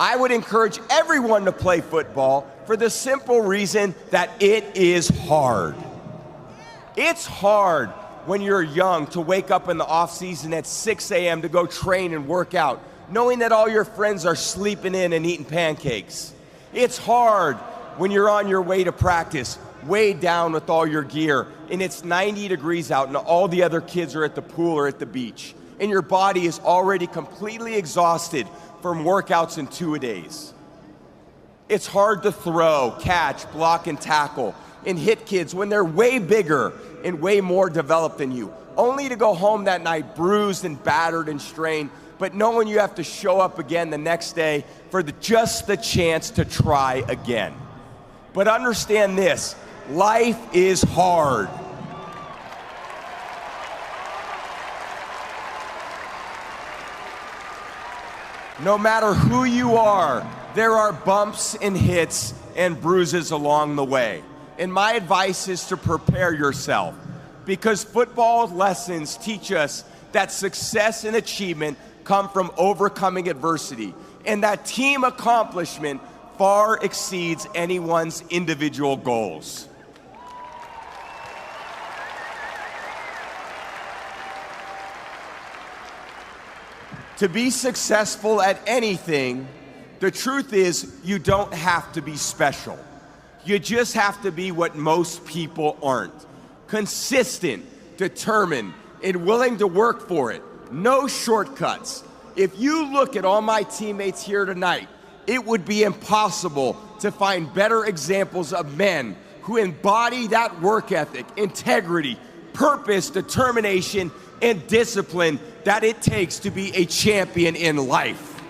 I would encourage everyone to play football for the simple reason that it is hard. It's hard when you're young to wake up in the off season at 6 a.m. to go train and work out, knowing that all your friends are sleeping in and eating pancakes. It's hard when you're on your way to practice, weighed down with all your gear, and it's 90 degrees out and all the other kids are at the pool or at the beach, and your body is already completely exhausted from workouts in 2 days. It's hard to throw, catch, block, and tackle, and hit kids when they're way bigger and way more developed than you, only to go home that night bruised and battered and strained, but knowing you have to show up again the next day for just the chance to try again. But understand this, life is hard. No matter who you are, there are bumps and hits and bruises along the way. And my advice is to prepare yourself, because football lessons teach us that success and achievement come from overcoming adversity, and that team accomplishment far exceeds anyone's individual goals. To be successful at anything, the truth is you don't have to be special. You just have to be what most people aren't. Consistent, determined, and willing to work for it. No shortcuts. If you look at all my teammates here tonight, it would be impossible to find better examples of men who embody that work ethic, integrity, purpose, determination, and discipline that it takes to be a champion in life.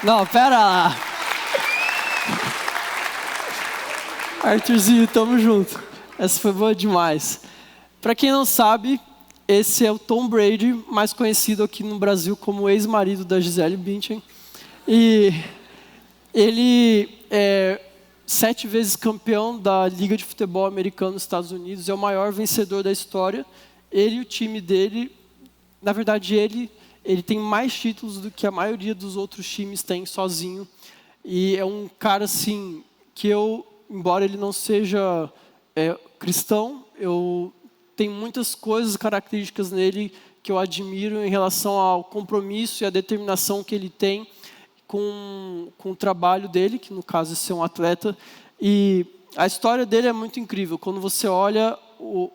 Não, pera lá. Arthurzinho, tamo junto. Essa foi boa demais. Para quem não sabe, esse é o Tom Brady, mais conhecido aqui no Brasil como ex-marido da Gisele Bündchen. E ele é 7 vezes campeão da Liga de Futebol Americano nos Estados Unidos, é o maior vencedor da história. Ele e o time dele, na verdade ele tem mais títulos do que a maioria dos outros times tem sozinho. E é um cara assim, que eu, embora ele não seja cristão, eu tenho muitas coisas, características nele que eu admiro em relação ao compromisso e à determinação que ele tem com o trabalho dele, que no caso é ser um atleta. E a história dele é muito incrível. Quando você olha o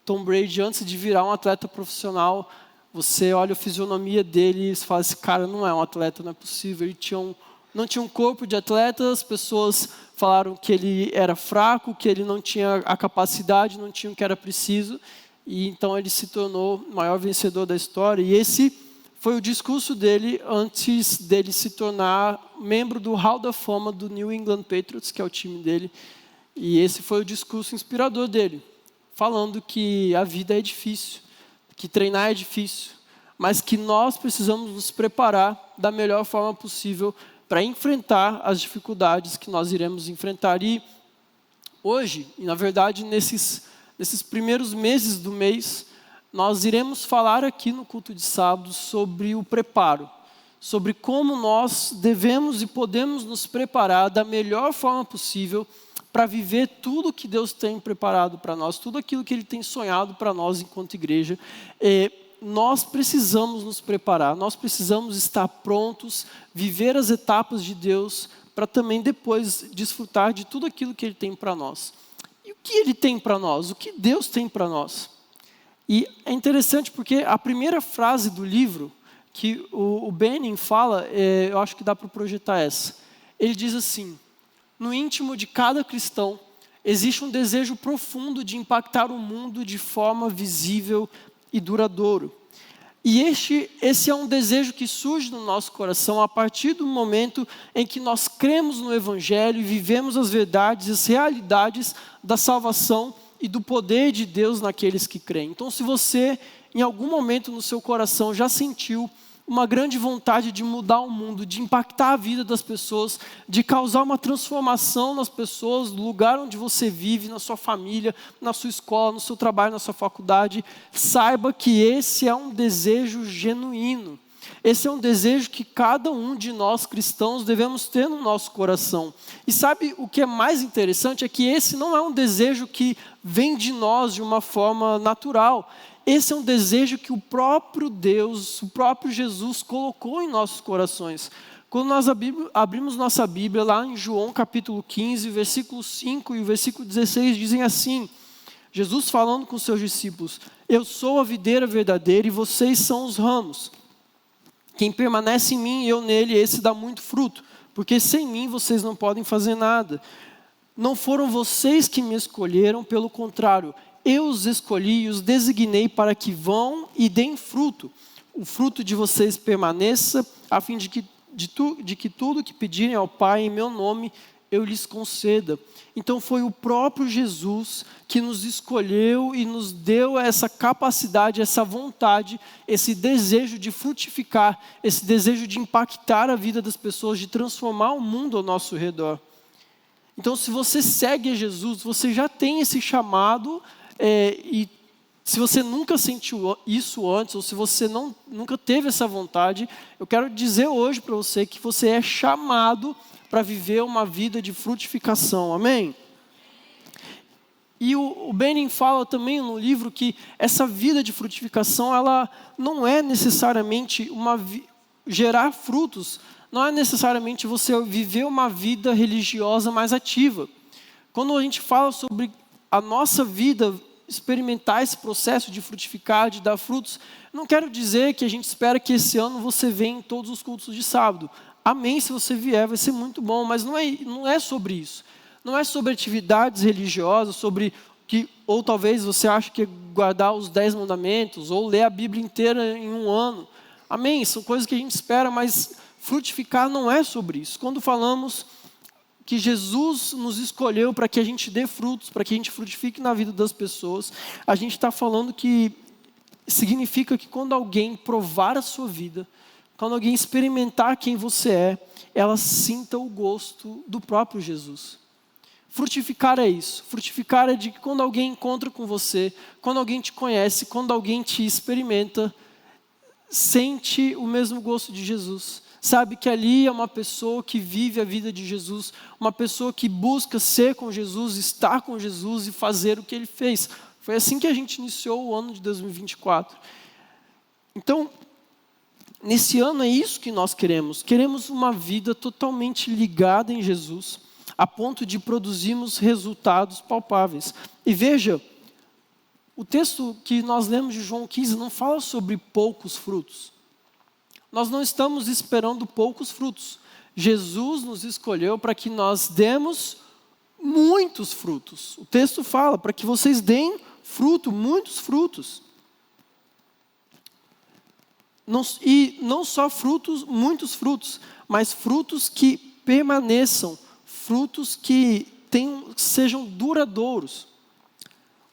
Tom Brady antes de virar um atleta profissional, você olha a fisionomia dele e fala, esse cara não é um atleta, não é possível. Ele não tinha um corpo de atleta, as pessoas falaram que ele era fraco, que ele não tinha a capacidade, não tinha o que era preciso. E então ele se tornou o maior vencedor da história. E esse foi o discurso dele antes dele se tornar membro do Hall da Fama do New England Patriots, que é o time dele. E esse foi o discurso inspirador dele, falando que a vida é difícil, que treinar é difícil, mas que nós precisamos nos preparar da melhor forma possível para enfrentar as dificuldades que nós iremos enfrentar. E hoje, e na verdade nesses primeiros meses do mês, nós iremos falar aqui no culto de sábado sobre o preparo, sobre como nós devemos e podemos nos preparar da melhor forma possível para viver tudo que Deus tem preparado para nós, tudo aquilo que Ele tem sonhado para nós enquanto igreja. Nós precisamos nos preparar, nós precisamos estar prontos, viver as etapas de Deus, para também depois desfrutar de tudo aquilo que Ele tem para nós. E o que Ele tem para nós? O que Deus tem para nós? E é interessante porque a primeira frase do livro, que o Benning fala, eu acho que dá para projetar essa. Ele diz assim: no íntimo de cada cristão, existe um desejo profundo de impactar o mundo de forma visível e duradouro. E esse é um desejo que surge no nosso coração a partir do momento em que nós cremos no Evangelho e vivemos as verdades e as realidades da salvação e do poder de Deus naqueles que creem. Então, se você, em algum momento no seu coração, já sentiu uma grande vontade de mudar o mundo, de impactar a vida das pessoas, de causar uma transformação nas pessoas, no lugar onde você vive, na sua família, na sua escola, no seu trabalho, na sua faculdade, saiba que esse é um desejo genuíno. Esse é um desejo que cada um de nós cristãos devemos ter no nosso coração. E sabe o que é mais interessante? É que esse não é um desejo que vem de nós de uma forma natural. Esse é um desejo que o próprio Deus, o próprio Jesus colocou em nossos corações. Quando nós abrimos nossa Bíblia, lá em João capítulo 15, versículo 5 e o versículo 16, dizem assim, Jesus falando com seus discípulos, eu sou a videira verdadeira e vocês são os ramos. Quem permanece em mim e eu nele, esse dá muito fruto, porque sem mim vocês não podem fazer nada. Não foram vocês que me escolheram, pelo contrário, eu os escolhi e os designei para que vão e deem fruto. O fruto de vocês permaneça, a fim de que tudo que pedirem ao Pai em meu nome, eu lhes conceda. Então foi o próprio Jesus que nos escolheu e nos deu essa capacidade, essa vontade, esse desejo de frutificar, esse desejo de impactar a vida das pessoas, de transformar o mundo ao nosso redor. Então, se você segue a Jesus, você já tem esse chamado, e se você nunca sentiu isso antes, ou se você nunca teve essa vontade, eu quero dizer hoje para você que você é chamado para viver uma vida de frutificação, amém? E o Benning fala também no livro que essa vida de frutificação, ela não é necessariamente gerar frutos, não é necessariamente você viver uma vida religiosa mais ativa. Quando a gente fala sobre a nossa vida, experimentar esse processo de frutificar, de dar frutos, não quero dizer que a gente espera que esse ano você venha em todos os cultos de sábado. Amém, se você vier, vai ser muito bom, mas não é sobre isso. Não é sobre atividades religiosas, ou talvez você ache que é guardar os 10 mandamentos, ou ler a Bíblia inteira em um ano. Amém, são coisas que a gente espera, mas frutificar não é sobre isso. Quando falamos que Jesus nos escolheu para que a gente dê frutos, para que a gente frutifique na vida das pessoas, a gente está falando que significa que quando alguém provar a sua vida, quando alguém experimentar quem você é, ela sinta o gosto do próprio Jesus. Frutificar é isso. Frutificar é de que quando alguém encontra com você, quando alguém te conhece, quando alguém te experimenta, sente o mesmo gosto de Jesus. Sabe que ali é uma pessoa que vive a vida de Jesus, uma pessoa que busca ser com Jesus, estar com Jesus e fazer o que Ele fez. Foi assim que a gente iniciou o ano de 2024. Então, nesse ano é isso que nós queremos. Queremos uma vida totalmente ligada em Jesus, a ponto de produzirmos resultados palpáveis. E veja, o texto que nós lemos de João 15 não fala sobre poucos frutos. Nós não estamos esperando poucos frutos. Jesus nos escolheu para que nós demos muitos frutos. O texto fala para que vocês deem fruto, muitos frutos. E não só frutos, muitos frutos, mas frutos que permaneçam, frutos que sejam duradouros.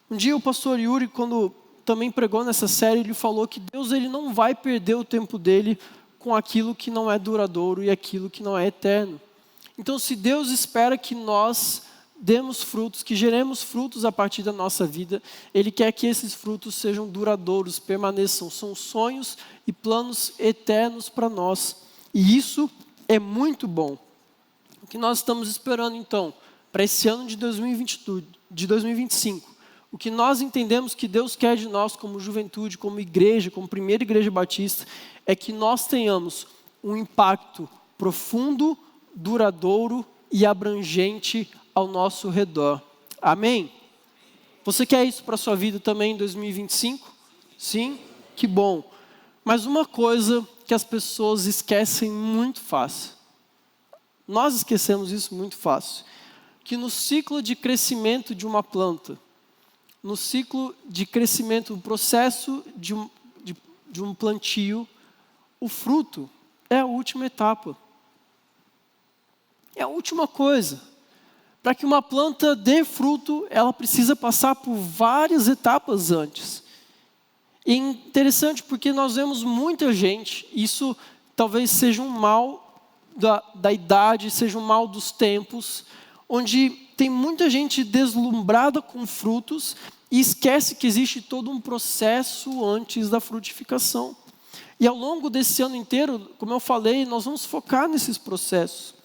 Um dia o pastor Yuri, quando também pregou nessa série, ele falou que Deus não vai perder o tempo dele com aquilo que não é duradouro e aquilo que não é eterno. Então, se Deus espera que nós demos frutos, que geremos frutos a partir da nossa vida, Ele quer que esses frutos sejam duradouros, permaneçam, são sonhos e planos eternos para nós. E isso é muito bom. O que nós estamos esperando, então, para esse ano de 2025, o que nós entendemos que Deus quer de nós como juventude, como igreja, como primeira igreja batista, é que nós tenhamos um impacto profundo, duradouro e abrangente ao nosso redor. Amém? Você quer isso para a sua vida também em 2025? Sim? Que bom. Mas uma coisa que as pessoas esquecem muito fácil, nós esquecemos isso muito fácil, que no ciclo de crescimento de uma planta, no ciclo de crescimento, no processo de um plantio, o fruto é a última etapa. É a última coisa. Para que uma planta dê fruto, ela precisa passar por várias etapas antes. E é interessante porque nós vemos muita gente, isso talvez seja um mal da idade, seja um mal dos tempos, onde tem muita gente deslumbrada com frutos e esquece que existe todo um processo antes da frutificação. E ao longo desse ano inteiro, como eu falei, nós vamos focar nesses processos.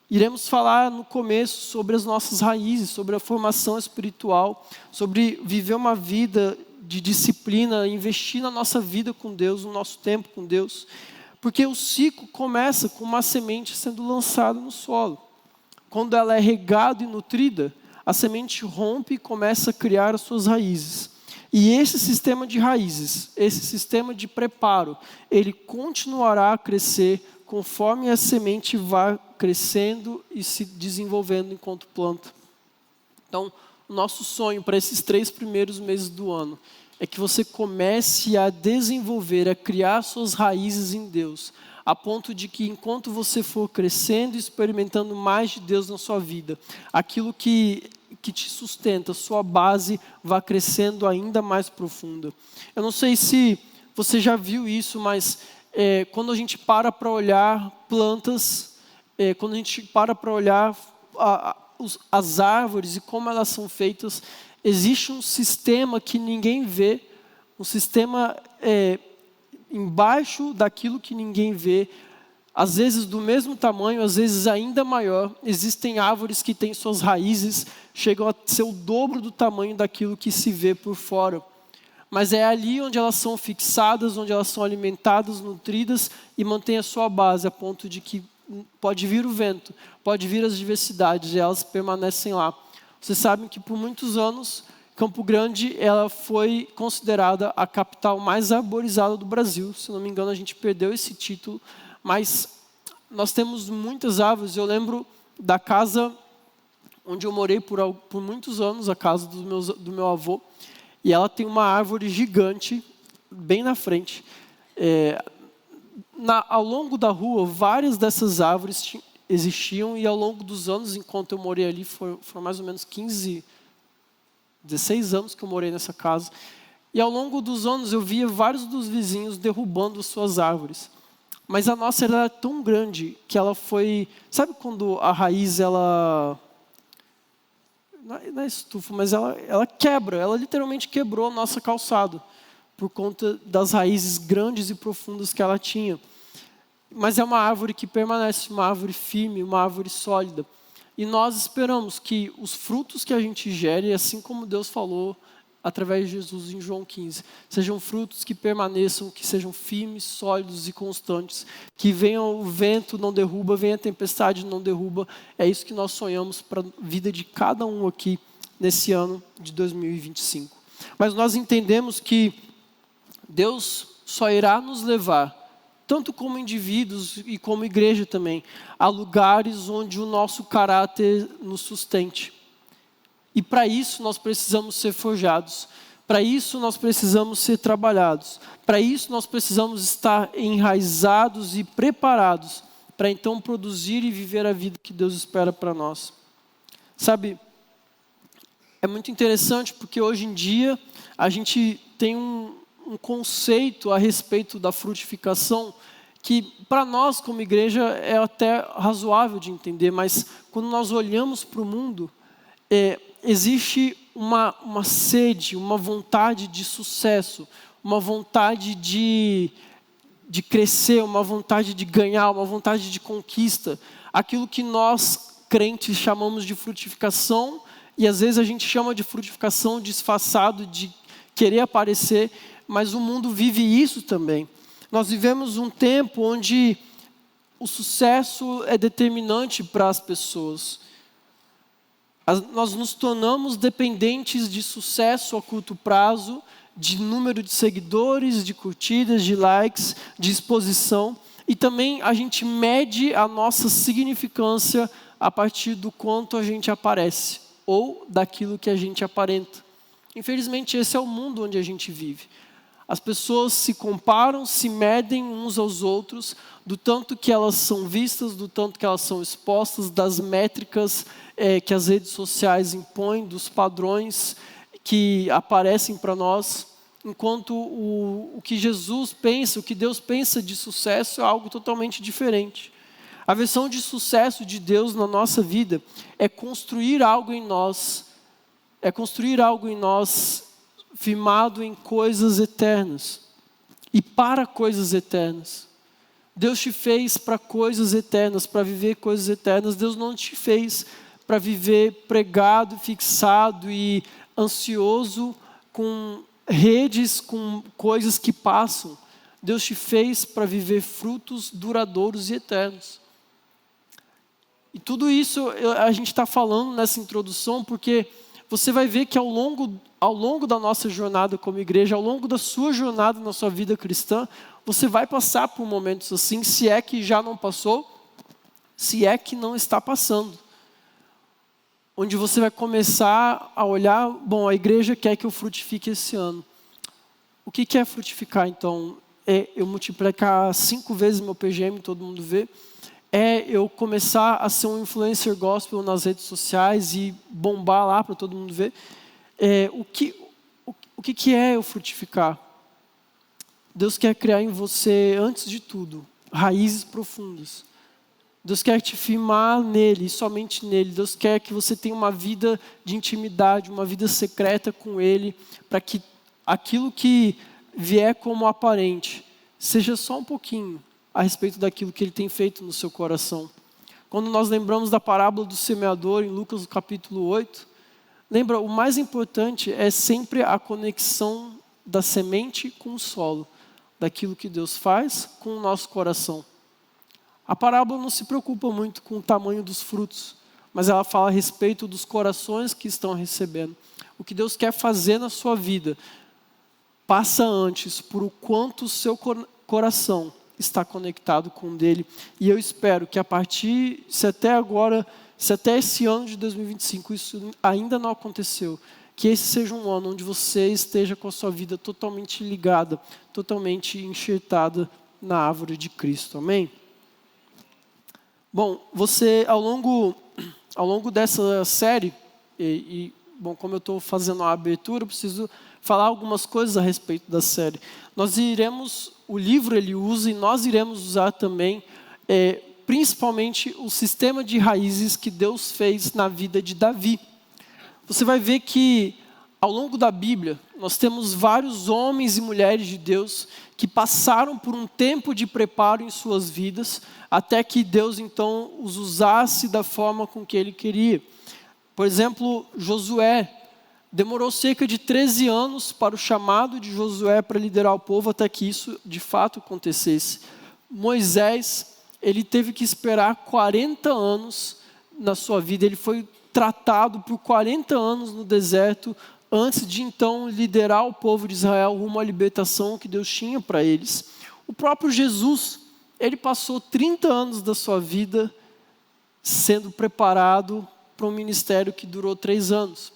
Iremos falar no começo sobre as nossas raízes, sobre a formação espiritual, sobre viver uma vida de disciplina, investir na nossa vida com Deus, no nosso tempo com Deus. Porque o ciclo começa com uma semente sendo lançada no solo. Quando ela é regada e nutrida, a semente rompe e começa a criar as suas raízes. E esse sistema de raízes, esse sistema de preparo, ele continuará a crescer conforme a semente vai crescendo e se desenvolvendo enquanto planta. Então, o nosso sonho para esses 3 primeiros meses do ano é que você comece a desenvolver, a criar suas raízes em Deus, a ponto de que enquanto você for crescendo e experimentando mais de Deus na sua vida, aquilo que te sustenta, sua base vai crescendo ainda mais profunda. Eu não sei se você já viu isso, mas quando a gente para olhar plantas, quando a gente para olhar as árvores e como elas são feitas, existe um sistema que ninguém vê, um sistema embaixo daquilo que ninguém vê, às vezes do mesmo tamanho, às vezes ainda maior. Existem árvores que têm suas raízes, chegam a ser o dobro do tamanho daquilo que se vê por fora. Mas é ali onde elas são fixadas, onde elas são alimentadas, nutridas e mantêm a sua base, a ponto de que pode vir o vento, pode vir as diversidades e elas permanecem lá. Vocês sabem que por muitos anos, Campo Grande ela foi considerada a capital mais arborizada do Brasil. Se não me engano, a gente perdeu esse título, mas nós temos muitas árvores. Eu lembro da casa onde eu morei por muitos anos, a casa do meu avô, e ela tem uma árvore gigante, bem na frente. Ao longo da rua, várias dessas árvores existiam, e ao longo dos anos, enquanto eu morei ali, foram mais ou menos 16 anos que eu morei nessa casa, e ao longo dos anos eu via vários dos vizinhos derrubando suas árvores. Mas a nossa era tão grande que ela foi... Sabe quando a raiz, ela... Não é estufa, mas ela quebra, ela literalmente quebrou a nossa calçada, por conta das raízes grandes e profundas que ela tinha. Mas é uma árvore que permanece, uma árvore firme, uma árvore sólida. E nós esperamos que os frutos que a gente gere, assim como Deus falou através de Jesus em João 15, sejam frutos que permaneçam, que sejam firmes, sólidos e constantes, que venha o vento, não derruba, venha a tempestade, não derruba. É isso que nós sonhamos para a vida de cada um aqui nesse ano de 2025. Mas nós entendemos que Deus só irá nos levar, tanto como indivíduos e como igreja também, a lugares onde o nosso caráter nos sustente. E para isso nós precisamos ser forjados, para isso nós precisamos ser trabalhados, para isso nós precisamos estar enraizados e preparados para então produzir e viver a vida que Deus espera para nós. Sabe, é muito interessante porque hoje em dia a gente tem um conceito a respeito da frutificação que para nós como igreja é até razoável de entender, mas quando nós olhamos para o mundo, existe uma sede, uma vontade de sucesso, uma vontade de crescer, uma vontade de ganhar, uma vontade de conquista. Aquilo que nós, crentes, chamamos de frutificação, e às vezes a gente chama de frutificação disfarçado, de querer aparecer, mas o mundo vive isso também. Nós vivemos um tempo onde o sucesso é determinante para as pessoas. Nós nos tornamos dependentes de sucesso a curto prazo, de número de seguidores, de curtidas, de likes, de exposição. E também a gente mede a nossa significância a partir do quanto a gente aparece, ou daquilo que a gente aparenta. Infelizmente, esse é o mundo onde a gente vive. As pessoas se comparam, se medem uns aos outros, do tanto que elas são vistas, do tanto que elas são expostas, das métricas que as redes sociais impõem, dos padrões que aparecem para nós. enquanto o que Jesus pensa, o que Deus pensa de sucesso é algo totalmente diferente. A versão de sucesso de Deus na nossa vida é construir algo em nós, firmado em coisas eternas e para coisas eternas. Deus te fez para coisas eternas, para viver coisas eternas. Deus não te fez para viver pregado, fixado e ansioso com redes, com coisas que passam. Deus te fez para viver frutos duradouros e eternos. E tudo isso a gente está falando nessa introdução porque você vai ver que ao longo da nossa jornada como igreja, ao longo da sua jornada na sua vida cristã, você vai passar por momentos assim, se é que já não passou, se é que não está passando. Onde você vai começar a olhar, bom, a igreja quer que eu frutifique esse ano. O que é frutificar então? É eu multiplicar 5 vezes meu PGM, todo mundo vê. É eu começar a ser um influencer gospel nas redes sociais e bombar lá para todo mundo ver. O que é eu frutificar? Deus quer criar em você, antes de tudo, raízes profundas. Deus quer te firmar nele, somente nele. Deus quer que você tenha uma vida de intimidade, uma vida secreta com ele, para que aquilo que vier como aparente seja só um pouquinho a respeito daquilo que ele tem feito no seu coração. Quando nós lembramos da parábola do semeador em Lucas capítulo 8, lembra, o mais importante é sempre a conexão da semente com o solo, daquilo que Deus faz com o nosso coração. A parábola não se preocupa muito com o tamanho dos frutos, mas ela fala a respeito dos corações que estão recebendo. O que Deus quer fazer na sua vida passa antes por o quanto o seu coração está conectado com o dele. E eu espero que se até esse ano de 2025 isso ainda não aconteceu, que esse seja um ano onde você esteja com a sua vida totalmente ligada, totalmente enxertada na árvore de Cristo. Amém? Bom, você ao longo dessa série, bom, como eu estou fazendo a abertura, eu preciso falar algumas coisas a respeito da série. O livro ele usa e nós iremos usar também, principalmente o sistema de raízes que Deus fez na vida de Davi. Você vai ver que ao longo da Bíblia, nós temos vários homens e mulheres de Deus que passaram por um tempo de preparo em suas vidas, até que Deus então os usasse da forma com que Ele queria. Por exemplo, Josué demorou cerca de 13 anos para o chamado de Josué para liderar o povo, até que isso de fato acontecesse. Moisés, ele teve que esperar 40 anos na sua vida, ele foi tratado por 40 anos no deserto, antes de então liderar o povo de Israel rumo à libertação que Deus tinha para eles. O próprio Jesus, ele passou 30 anos da sua vida sendo preparado para um ministério que durou 3 anos.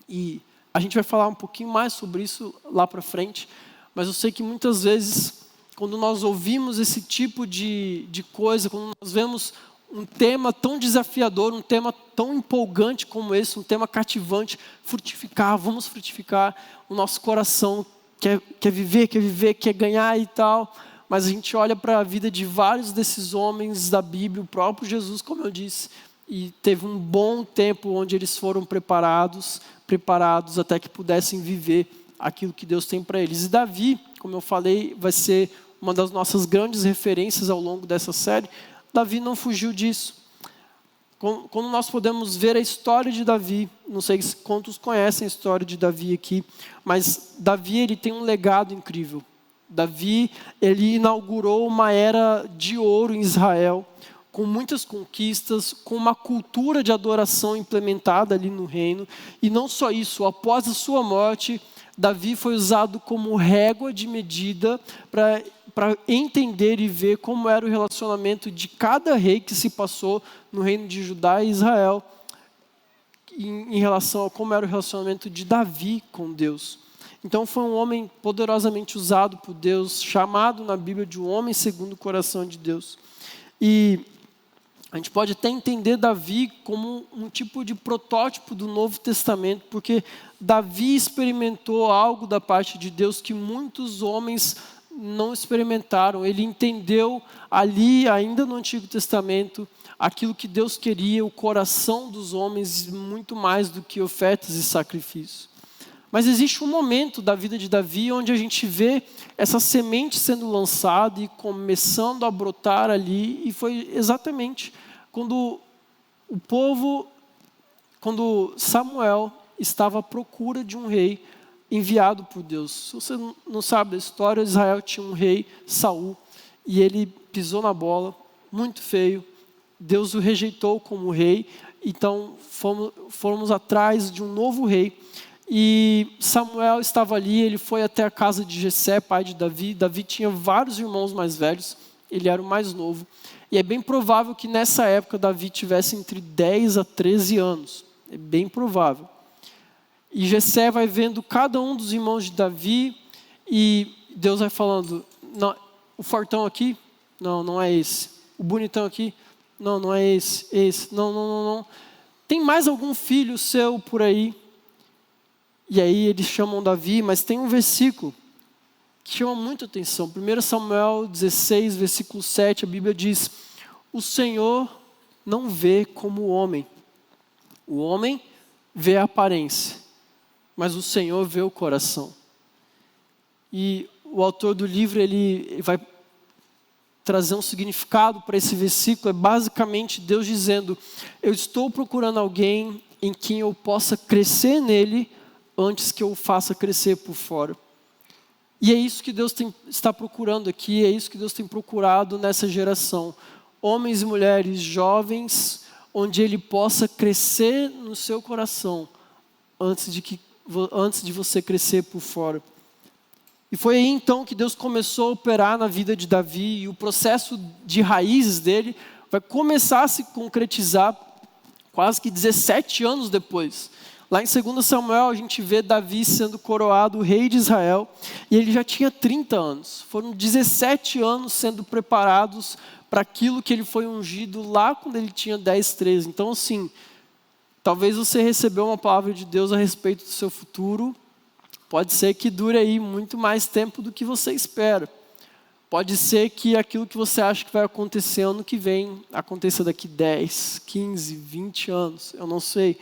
E a gente vai falar um pouquinho mais sobre isso lá para frente, mas eu sei que muitas vezes, quando nós ouvimos esse tipo de coisa, quando nós vemos um tema tão desafiador, um tema tão empolgante como esse, um tema cativante, vamos frutificar, o nosso coração quer viver, quer ganhar e tal, mas a gente olha para a vida de vários desses homens da Bíblia, o próprio Jesus, como eu disse, e teve um bom tempo onde eles foram preparados até que pudessem viver aquilo que Deus tem para eles. E Davi, como eu falei, vai ser uma das nossas grandes referências ao longo dessa série. Davi não fugiu disso. Quando nós podemos ver a história de Davi, não sei quantos conhecem a história de Davi aqui, mas Davi ele tem um legado incrível. Davi ele inaugurou uma era de ouro em Israel, com muitas conquistas, com uma cultura de adoração implementada ali no reino. E não só isso, após a sua morte, Davi foi usado como régua de medida para entender e ver como era o relacionamento de cada rei que se passou no reino de Judá e Israel, em relação a como era o relacionamento de Davi com Deus. Então foi um homem poderosamente usado por Deus, chamado na Bíblia de um homem segundo o coração de Deus. E A gente pode até entender Davi como um tipo de protótipo do Novo Testamento, porque Davi experimentou algo da parte de Deus que muitos homens não experimentaram. Ele entendeu ali, ainda no Antigo Testamento, aquilo que Deus queria, o coração dos homens, muito mais do que ofertas e sacrifícios. Mas existe um momento da vida de Davi onde a gente vê essa semente sendo lançada e começando a brotar ali, e foi exatamente quando quando Samuel estava à procura de um rei enviado por Deus. Se você não sabe da história, Israel tinha um rei, Saul, e ele pisou na bola, muito feio. Deus o rejeitou como rei, então fomos atrás de um novo rei. E Samuel estava ali, ele foi até a casa de Jessé, pai de Davi. Davi tinha vários irmãos mais velhos, ele era o mais novo. E é bem provável que nessa época Davi tivesse entre 10 a 13 anos. É bem provável. E Jessé vai vendo cada um dos irmãos de Davi e Deus vai falando, não, o fortão aqui? Não, não é esse. O bonitão aqui? Não, não é esse. Não. Tem mais algum filho seu por aí? E aí eles chamam Davi, mas tem um versículo que chama muito atenção. 1 Samuel 16, versículo 7, a Bíblia diz: o Senhor não vê como o homem. O homem vê a aparência, mas o Senhor vê o coração. E o autor do livro, ele vai trazer um significado para esse versículo. É basicamente Deus dizendo: eu estou procurando alguém em quem eu possa crescer nele antes que eu o faça crescer por fora. E é isso que Deus está procurando aqui, é isso que Deus tem procurado nessa geração. Homens e mulheres jovens, onde Ele possa crescer no seu coração antes de você crescer por fora. E foi aí então que Deus começou a operar na vida de Davi, e o processo de raízes dele vai começar a se concretizar quase que 17 anos depois. Lá em 2 Samuel a gente vê Davi sendo coroado rei de Israel, e ele já tinha 30 anos. Foram 17 anos sendo preparados para aquilo que ele foi ungido lá quando ele tinha 10, 13. Então assim, talvez você recebeu uma palavra de Deus a respeito do seu futuro. Pode ser que dure aí muito mais tempo do que você espera. Pode ser que aquilo que você acha que vai acontecer ano que vem, aconteça daqui 10, 15, 20 anos, eu não sei.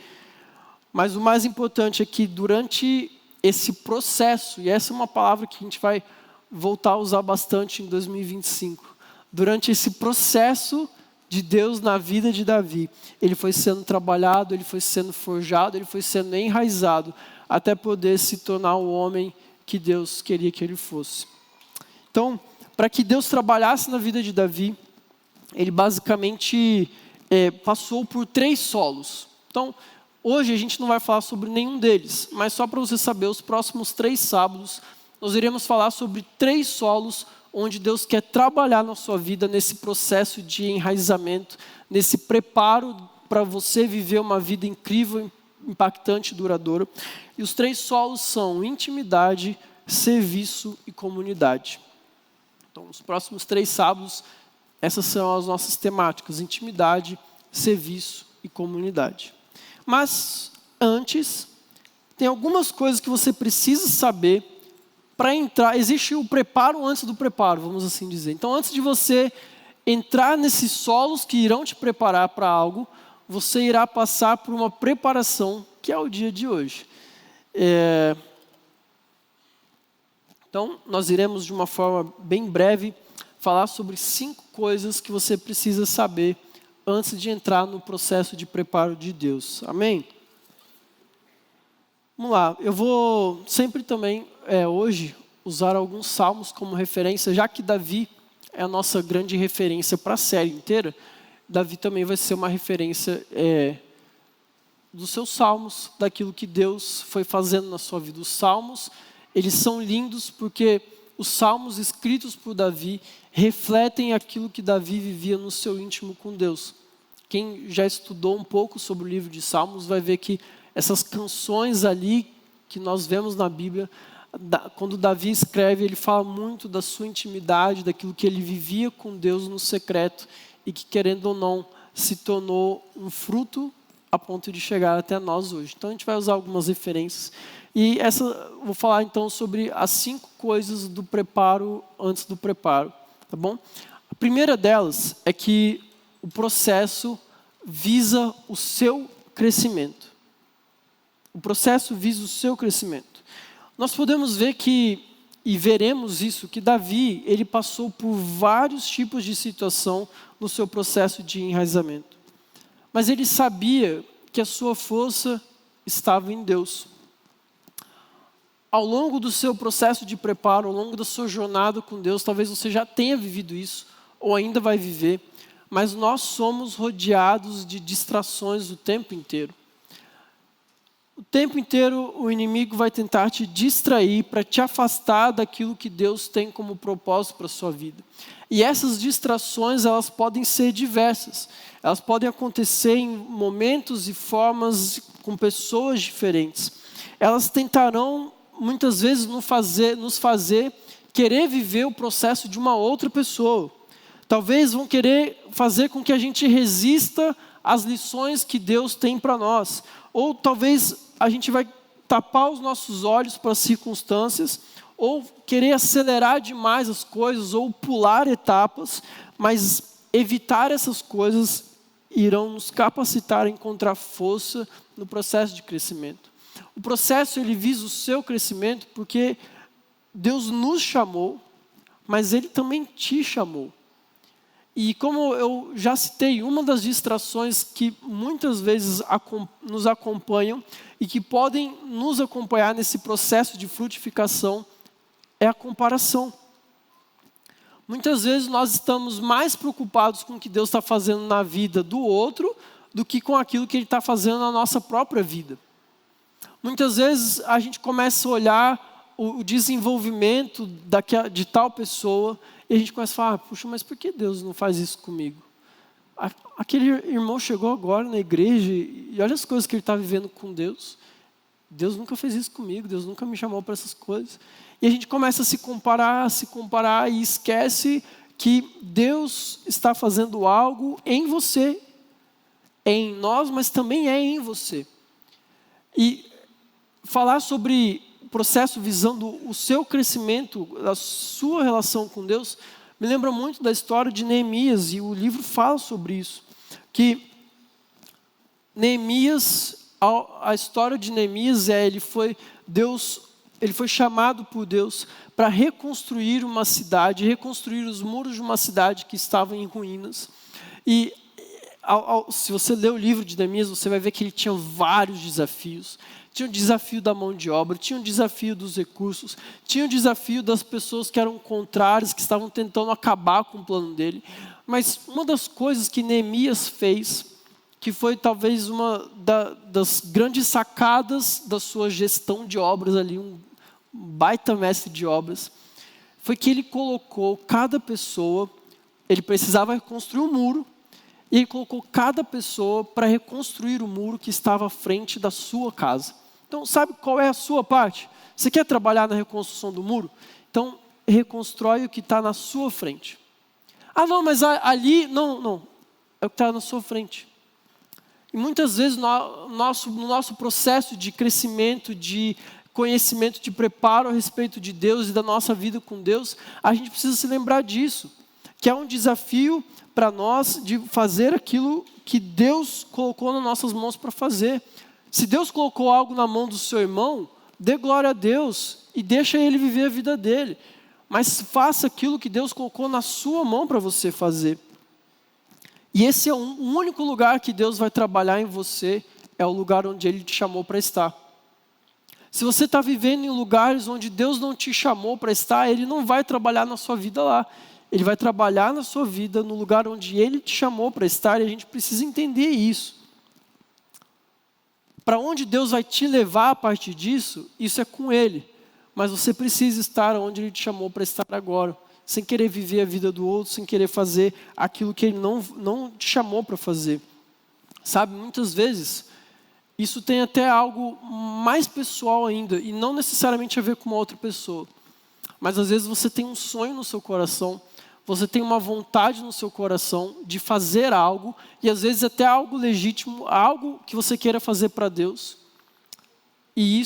Mas o mais importante é que durante esse processo, e essa é uma palavra que a gente vai voltar a usar bastante em 2025, durante esse processo de Deus na vida de Davi, ele foi sendo trabalhado, ele foi sendo forjado, ele foi sendo enraizado, até poder se tornar o homem que Deus queria que ele fosse. Então, para que Deus trabalhasse na vida de Davi, ele basicamente passou por 3 solos. Então, hoje a gente não vai falar sobre nenhum deles, mas só para você saber, os próximos 3 sábados, nós iremos falar sobre 3 solos onde Deus quer trabalhar na sua vida nesse processo de enraizamento, nesse preparo para você viver uma vida incrível, impactante e duradoura. E os 3 solos são intimidade, serviço e comunidade. Então, nos próximos 3 sábados, essas são as nossas temáticas: intimidade, serviço e comunidade. Mas, antes, tem algumas coisas que você precisa saber para entrar. Existe o preparo antes do preparo, vamos assim dizer. Então, antes de você entrar nesses solos que irão te preparar para algo, você irá passar por uma preparação, que é o dia de hoje. Então, nós iremos, de uma forma bem breve, falar sobre 5 coisas que você precisa saber antes de entrar no processo de preparo de Deus. Amém? Vamos lá, eu vou sempre também, hoje, usar alguns salmos como referência, já que Davi é a nossa grande referência para a série inteira. Davi também vai ser uma referência dos seus salmos, daquilo que Deus foi fazendo na sua vida. Os salmos, eles são lindos porque os salmos escritos por Davi refletem aquilo que Davi vivia no seu íntimo com Deus. Quem já estudou um pouco sobre o livro de Salmos vai ver que essas canções ali que nós vemos na Bíblia, quando Davi escreve, ele fala muito da sua intimidade, daquilo que ele vivia com Deus no secreto e que, querendo ou não, se tornou um fruto a ponto de chegar até nós hoje. Então a gente vai usar algumas referências. E vou falar então sobre as 5 coisas do preparo antes do preparo, tá bom? A primeira delas é que o processo visa o seu crescimento. O processo visa o seu crescimento. Nós podemos ver e veremos isso, que Davi, ele passou por vários tipos de situação no seu processo de enraizamento. Mas ele sabia que a sua força estava em Deus. Ao longo do seu processo de preparo, ao longo da sua jornada com Deus, talvez você já tenha vivido isso, ou ainda vai viver, mas nós somos rodeados de distrações o tempo inteiro. O tempo inteiro o inimigo vai tentar te distrair para te afastar daquilo que Deus tem como propósito para a sua vida. E essas distrações, elas podem ser diversas. Elas podem acontecer em momentos e formas com pessoas diferentes. Elas tentarão, muitas vezes, nos fazer querer viver o processo de uma outra pessoa. Talvez vão querer fazer com que a gente resista às lições que Deus tem para nós. Ou talvez a gente vai tapar os nossos olhos para as circunstâncias, ou querer acelerar demais as coisas, ou pular etapas, mas evitar essas coisas irão nos capacitar a encontrar força no processo de crescimento. O processo, ele visa o seu crescimento porque Deus nos chamou, mas Ele também te chamou. E como eu já citei, uma das distrações que muitas vezes nos acompanham e que podem nos acompanhar nesse processo de frutificação é a comparação. Muitas vezes nós estamos mais preocupados com o que Deus está fazendo na vida do outro do que com aquilo que Ele está fazendo na nossa própria vida. Muitas vezes a gente começa a olhar o desenvolvimento de tal pessoa e a gente começa a falar, puxa, mas por que Deus não faz isso comigo? Aquele irmão chegou agora na igreja e olha as coisas que ele está vivendo com Deus. Deus nunca fez isso comigo, Deus nunca me chamou para essas coisas. E a gente começa a se comparar e esquece que Deus está fazendo algo em você, em nós, mas também é em você. E falar sobre o processo visando o seu crescimento, a sua relação com Deus, me lembra muito da história de Neemias, e o livro fala sobre isso. Que Neemias, a história de Neemias ele foi chamado por Deus para reconstruir uma cidade, reconstruir os muros de uma cidade que estava em ruínas. E se você ler o livro de Neemias, você vai ver que ele tinha vários desafios. Tinha o desafio da mão de obra, tinha o desafio dos recursos, tinha o desafio das pessoas que eram contrárias, que estavam tentando acabar com o plano dele. Mas uma das coisas que Neemias fez, que foi talvez uma das grandes sacadas da sua gestão de obras ali, um baita mestre de obras, foi que ele colocou cada pessoa, ele precisava reconstruir um muro, e ele colocou cada pessoa para reconstruir o muro que estava à frente da sua casa. Então, sabe qual é a sua parte? Você quer trabalhar na reconstrução do muro? Então, reconstrói o que está na sua frente. Ah, não, mas ali, não. É o que está na sua frente. E muitas vezes, no nosso processo de crescimento, de conhecimento, de preparo a respeito de Deus e da nossa vida com Deus, a gente precisa se lembrar disso. Que é um desafio para nós de fazer aquilo que Deus colocou nas nossas mãos para fazer. Se Deus colocou algo na mão do seu irmão, dê glória a Deus e deixa ele viver a vida dele. Mas faça aquilo que Deus colocou na sua mão para você fazer. E esse é o único lugar que Deus vai trabalhar em você, é o lugar onde Ele te chamou para estar. Se você está vivendo em lugares onde Deus não te chamou para estar, Ele não vai trabalhar na sua vida lá. Ele vai trabalhar na sua vida no lugar onde Ele te chamou para estar, e a gente precisa entender isso. Para onde Deus vai te levar a partir disso, isso é com Ele. Mas você precisa estar onde Ele te chamou para estar agora. Sem querer viver a vida do outro, sem querer fazer aquilo que Ele não te chamou para fazer. Sabe, muitas vezes, isso tem até algo mais pessoal ainda, e não necessariamente a ver com uma outra pessoa. Mas às vezes você tem um sonho no seu coração, Você tem uma vontade no seu coração de fazer algo, e às vezes até algo legítimo, algo que você queira fazer para Deus. E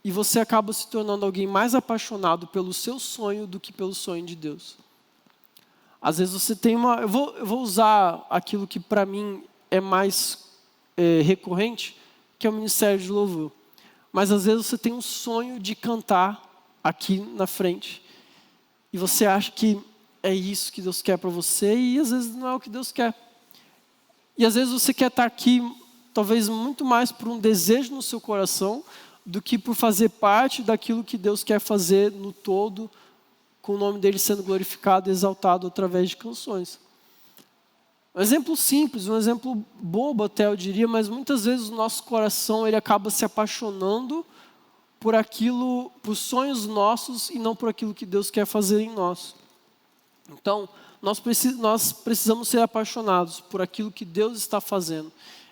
você acaba se tornando alguém mais apaixonado pelo seu sonho do que pelo sonho de Deus. Às vezes você tem uma... Eu vou usar aquilo que para mim é mais recorrente, que é o ministério de louvor. Mas às vezes você tem um sonho de cantar aqui na frente. E você acha que é isso que Deus quer para você, e às vezes não é o que Deus quer. E às vezes você quer estar aqui, talvez muito mais por um desejo no seu coração, do que por fazer parte daquilo que Deus quer fazer no todo, com o nome dele sendo glorificado e exaltado através de canções. Um exemplo simples, um exemplo bobo até eu diria, mas muitas vezes o nosso coração ele acaba se apaixonando por aquilo, por sonhos nossos e não por aquilo que Deus quer fazer em nós. Então, nós precisamos ser apaixonados por aquilo que Deus está fazendo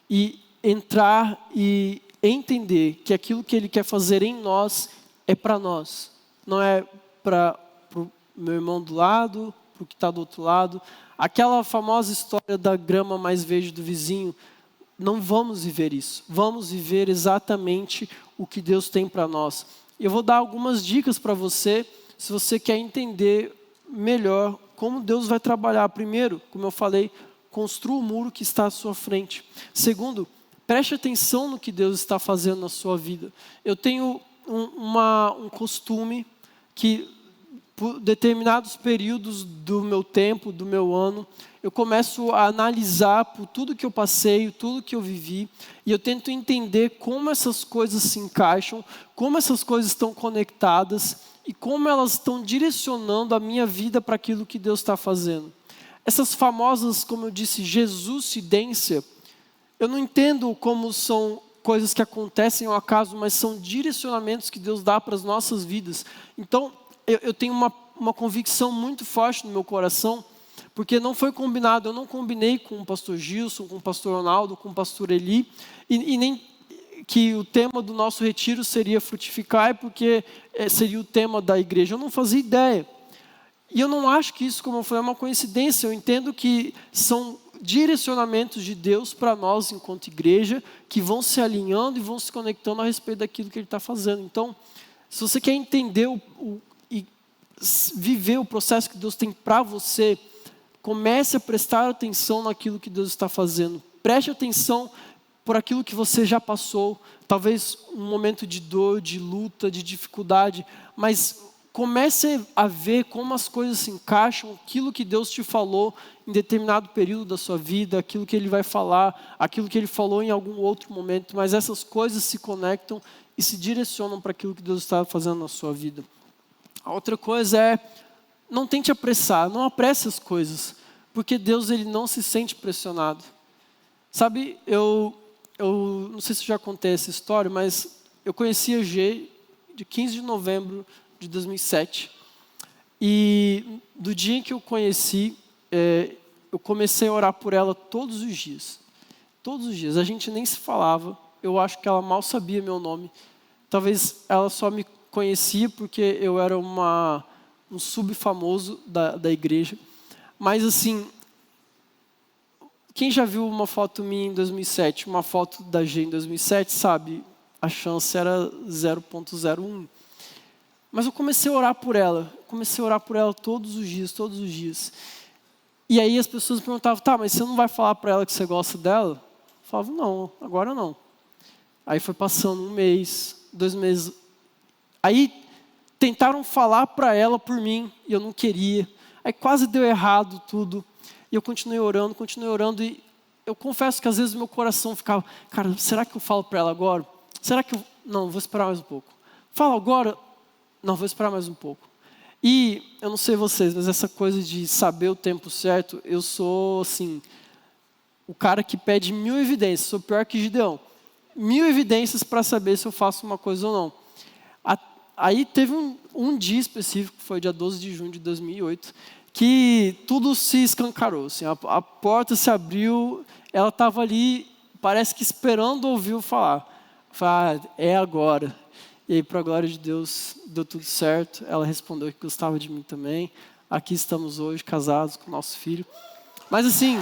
e entrar e entender que aquilo que Ele quer fazer em nós é para nós, não é para o meu irmão do lado, para o que está do outro lado. Aquela famosa história da grama mais verde do vizinho, não vamos viver isso. Vamos viver exatamente o que Deus tem para nós. Eu vou dar algumas dicas para você, se você quer entender melhor como Deus vai trabalhar. Primeiro, como eu falei, construa o muro que está à sua frente. Segundo, preste atenção no que Deus está fazendo na sua vida. Eu tenho um costume que, por determinados períodos do meu tempo, do meu ano, eu começo a analisar por tudo que eu passei, tudo que eu vivi, e eu tento entender como essas coisas se encaixam, como essas coisas estão conectadas e como elas estão direcionando a minha vida para aquilo que Deus está fazendo. Essas famosas, como eu disse, Jesuscidência, eu não entendo como são coisas que acontecem ao acaso, mas são direcionamentos que Deus dá para as nossas vidas. Então, eu tenho uma convicção muito forte no meu coração, porque não foi combinado, eu não combinei com o pastor Gilson, com o pastor Ronaldo, com o pastor Eli, e nem que o tema do nosso retiro seria frutificar, porque seria o tema da igreja. Eu não fazia ideia. E eu não acho que isso, como foi, uma coincidência. Eu entendo que são direcionamentos de Deus para nós, enquanto igreja, que vão se alinhando e vão se conectando a respeito daquilo que Ele está fazendo. Então, se você quer entender e viver o processo que Deus tem para você, comece a prestar atenção naquilo que Deus está fazendo. Preste atenção por aquilo que você já passou, talvez um momento de dor, de luta, de dificuldade, mas comece a ver como as coisas se encaixam, aquilo que Deus te falou em determinado período da sua vida, aquilo que Ele vai falar, aquilo que Ele falou em algum outro momento, mas essas coisas se conectam e se direcionam para aquilo que Deus está fazendo na sua vida. A outra coisa é, não tente apressar, não apresse as coisas, porque Deus ele não se sente pressionado. Sabe, eu não sei se eu já contei essa história, mas eu conheci a G de 15 de novembro de 2007. E do dia em que eu conheci, eu comecei a orar por ela todos os dias. Todos os dias. A gente nem se falava. Eu acho que ela mal sabia meu nome. Talvez ela só me conhecia porque eu era um subfamoso da igreja. Mas assim, quem já viu uma foto minha em 2007, uma foto da G em 2007, sabe, a chance era 0,01. Mas eu comecei a orar por ela, todos os dias. E aí as pessoas me perguntavam, tá, mas você não vai falar para ela que você gosta dela? Eu falava, não, agora não. Aí foi passando 1 mês, 2 meses. Aí tentaram falar para ela por mim, e eu não queria. Aí quase deu errado tudo. E eu continuei orando, e eu confesso que às vezes meu coração ficava, cara, será que eu falo para ela agora? Será que eu... Não, vou esperar mais um pouco. Falo agora? Não, vou esperar mais um pouco. E eu não sei vocês, mas essa coisa de saber o tempo certo, eu sou, assim, o cara que pede 1000 evidências, sou pior que Gideão. 1000 evidências para saber se eu faço uma coisa ou não. Aí teve um dia específico, foi dia 12 de junho de 2008, que tudo se escancarou, assim, a porta se abriu, ela estava ali, parece que esperando ouvir eu falar. Falei, é agora. E aí, para a glória de Deus, deu tudo certo, ela respondeu que gostava de mim também, aqui estamos hoje, casados com o nosso filho. Mas assim,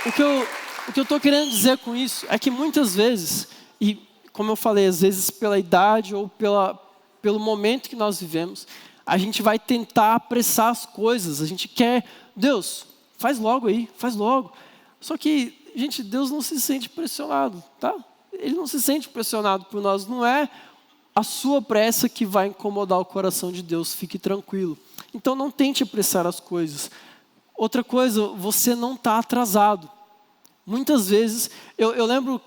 o que eu estou querendo dizer com isso é que muitas vezes, e como eu falei, às vezes pela idade ou pelo momento que nós vivemos, a gente vai tentar apressar as coisas, a gente quer, Deus, faz logo aí, faz logo. Só que, gente, Deus não se sente pressionado, tá? Ele não se sente pressionado por nós, não é a sua pressa que vai incomodar o coração de Deus, fique tranquilo. Então não tente apressar as coisas. Outra coisa, você não está atrasado. Muitas vezes, eu lembro,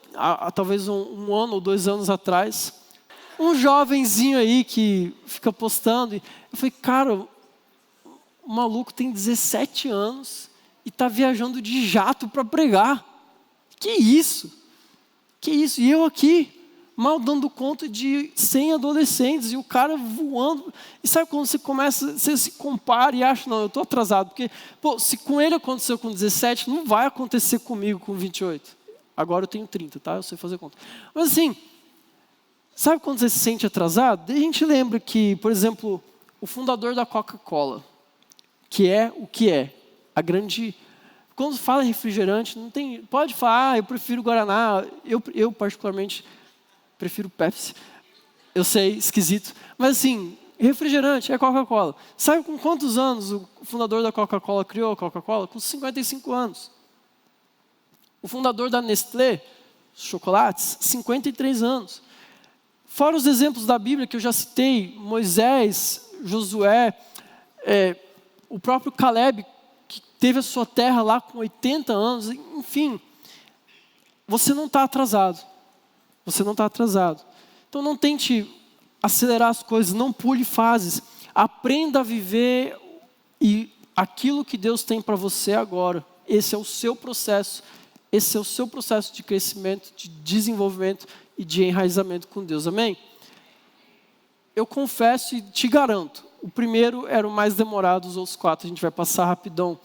talvez um ano ou 2 anos atrás, um jovenzinho aí que fica postando, e eu falei, cara, o maluco tem 17 anos e está viajando de jato para pregar. Que isso? Que isso? E eu aqui, mal dando conta de 100 adolescentes, e o cara voando. E sabe quando você se compara e acha, não, eu estou atrasado. Porque, se com ele aconteceu com 17, não vai acontecer comigo com 28. Agora eu tenho 30, tá? Eu sei fazer conta. Mas assim, sabe quando você se sente atrasado? Daí a gente lembra que, por exemplo, o fundador da Coca-Cola, que é o que é, a grande... Quando fala em refrigerante, não tem... Pode falar, eu prefiro Guaraná, eu particularmente prefiro Pepsi. Eu sei, esquisito. Mas assim, refrigerante é Coca-Cola. Sabe com quantos anos o fundador da Coca-Cola criou a Coca-Cola? Com 55 anos. O fundador da Nestlé, chocolates, 53 anos. Fora os exemplos da Bíblia que eu já citei, Moisés, Josué, o próprio Caleb, que teve a sua terra lá com 80 anos, enfim. Você não está atrasado. Você não está atrasado. Então não tente acelerar as coisas, não pule fases. Aprenda a viver aquilo que Deus tem para você agora. Esse é o seu processo. Esse é o seu processo de crescimento, de desenvolvimento e de enraizamento com Deus. Amém? Eu confesso e te garanto, o primeiro era o mais demorado, os outros 4 a gente vai passar rapidão.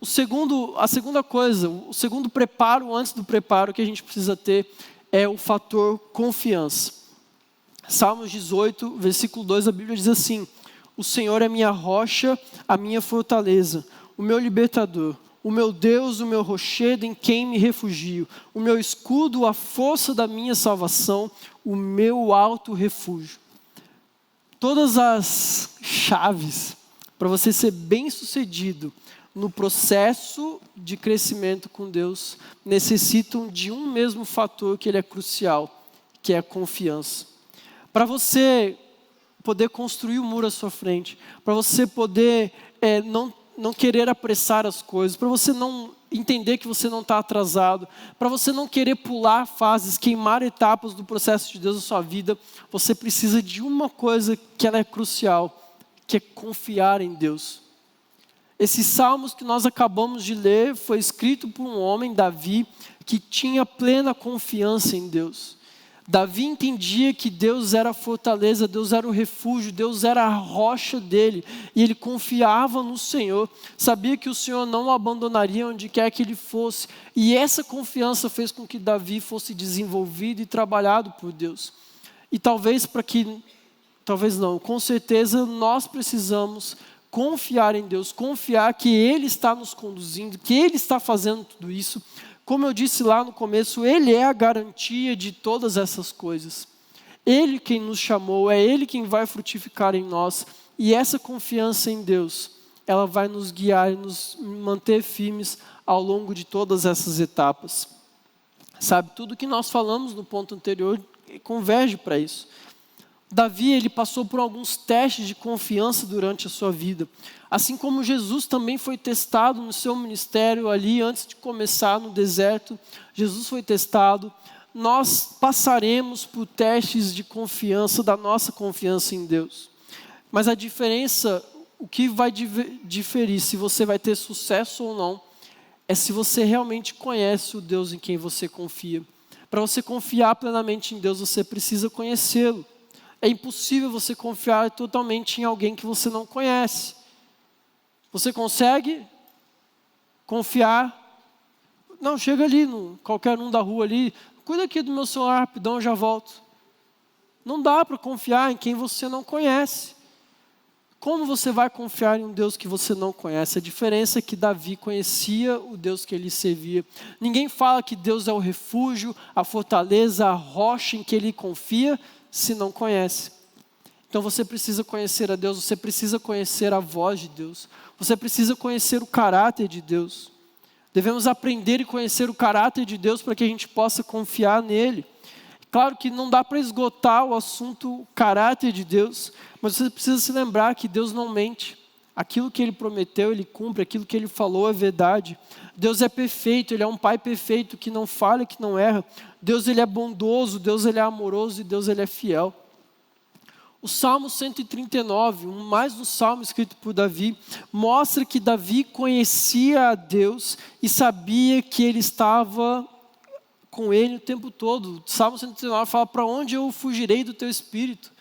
A segunda coisa, o segundo preparo, antes do preparo que a gente precisa ter, é o fator confiança. Salmos 18, versículo 2, a Bíblia diz assim: o Senhor é minha rocha, a minha fortaleza, o meu libertador, o meu Deus, o meu rochedo em quem me refugio, o meu escudo, a força da minha salvação, o meu alto refúgio. Todas as chaves para você ser bem-sucedido no processo de crescimento com Deus necessitam de um mesmo fator que ele é crucial, que é a confiança. Para você poder construir o muro à sua frente, para você poder não querer apressar as coisas, para você não entender que você não está atrasado, para você não querer pular fases, queimar etapas do processo de Deus na sua vida, você precisa de uma coisa que ela é crucial, que é confiar em Deus. Esses salmos que nós acabamos de ler foi escrito por um homem, Davi, que tinha plena confiança em Deus. Davi entendia que Deus era a fortaleza, Deus era o refúgio, Deus era a rocha dele. E ele confiava no Senhor, sabia que o Senhor não o abandonaria onde quer que ele fosse. E essa confiança fez com que Davi fosse desenvolvido e trabalhado por Deus. E talvez não, com certeza nós precisamos confiar em Deus, confiar que Ele está nos conduzindo, que Ele está fazendo tudo isso. Como eu disse lá no começo, Ele é a garantia de todas essas coisas. Ele quem nos chamou, é Ele quem vai frutificar em nós. E essa confiança em Deus, ela vai nos guiar e nos manter firmes ao longo de todas essas etapas. Sabe, tudo que nós falamos no ponto anterior converge para isso. Davi, ele passou por alguns testes de confiança durante a sua vida. Assim como Jesus também foi testado no seu ministério ali, antes de começar no deserto, Jesus foi testado. Nós passaremos por testes de confiança, da nossa confiança em Deus. Mas a diferença, o que vai diferir se você vai ter sucesso ou não, é se você realmente conhece o Deus em quem você confia. Para você confiar plenamente em Deus, você precisa conhecê-lo. É impossível você confiar totalmente em alguém que você não conhece. Você consegue confiar? Não, chega ali, qualquer um da rua ali. Cuida aqui do meu celular rapidão, eu já volto. Não dá para confiar em quem você não conhece. Como você vai confiar em um Deus que você não conhece? A diferença é que Davi conhecia o Deus que ele servia. Ninguém fala que Deus é o refúgio, a fortaleza, a rocha em que ele confia, se não conhece. Então você precisa conhecer a Deus, você precisa conhecer a voz de Deus. Você precisa conhecer o caráter de Deus. Devemos aprender e conhecer o caráter de Deus para que a gente possa confiar nele. Claro que não dá para esgotar o assunto, o caráter de Deus, mas você precisa se lembrar que Deus não mente. Aquilo que Ele prometeu, Ele cumpre, aquilo que Ele falou é verdade. Deus é perfeito, Ele é um Pai perfeito, que não falha, que não erra. Deus Ele é bondoso, Deus Ele é amoroso e Deus Ele é fiel. O Salmo 139, mais um salmo escrito por Davi, mostra que Davi conhecia a Deus e sabia que Ele estava com ele o tempo todo. O Salmo 139 fala: para onde eu fugirei do teu espírito?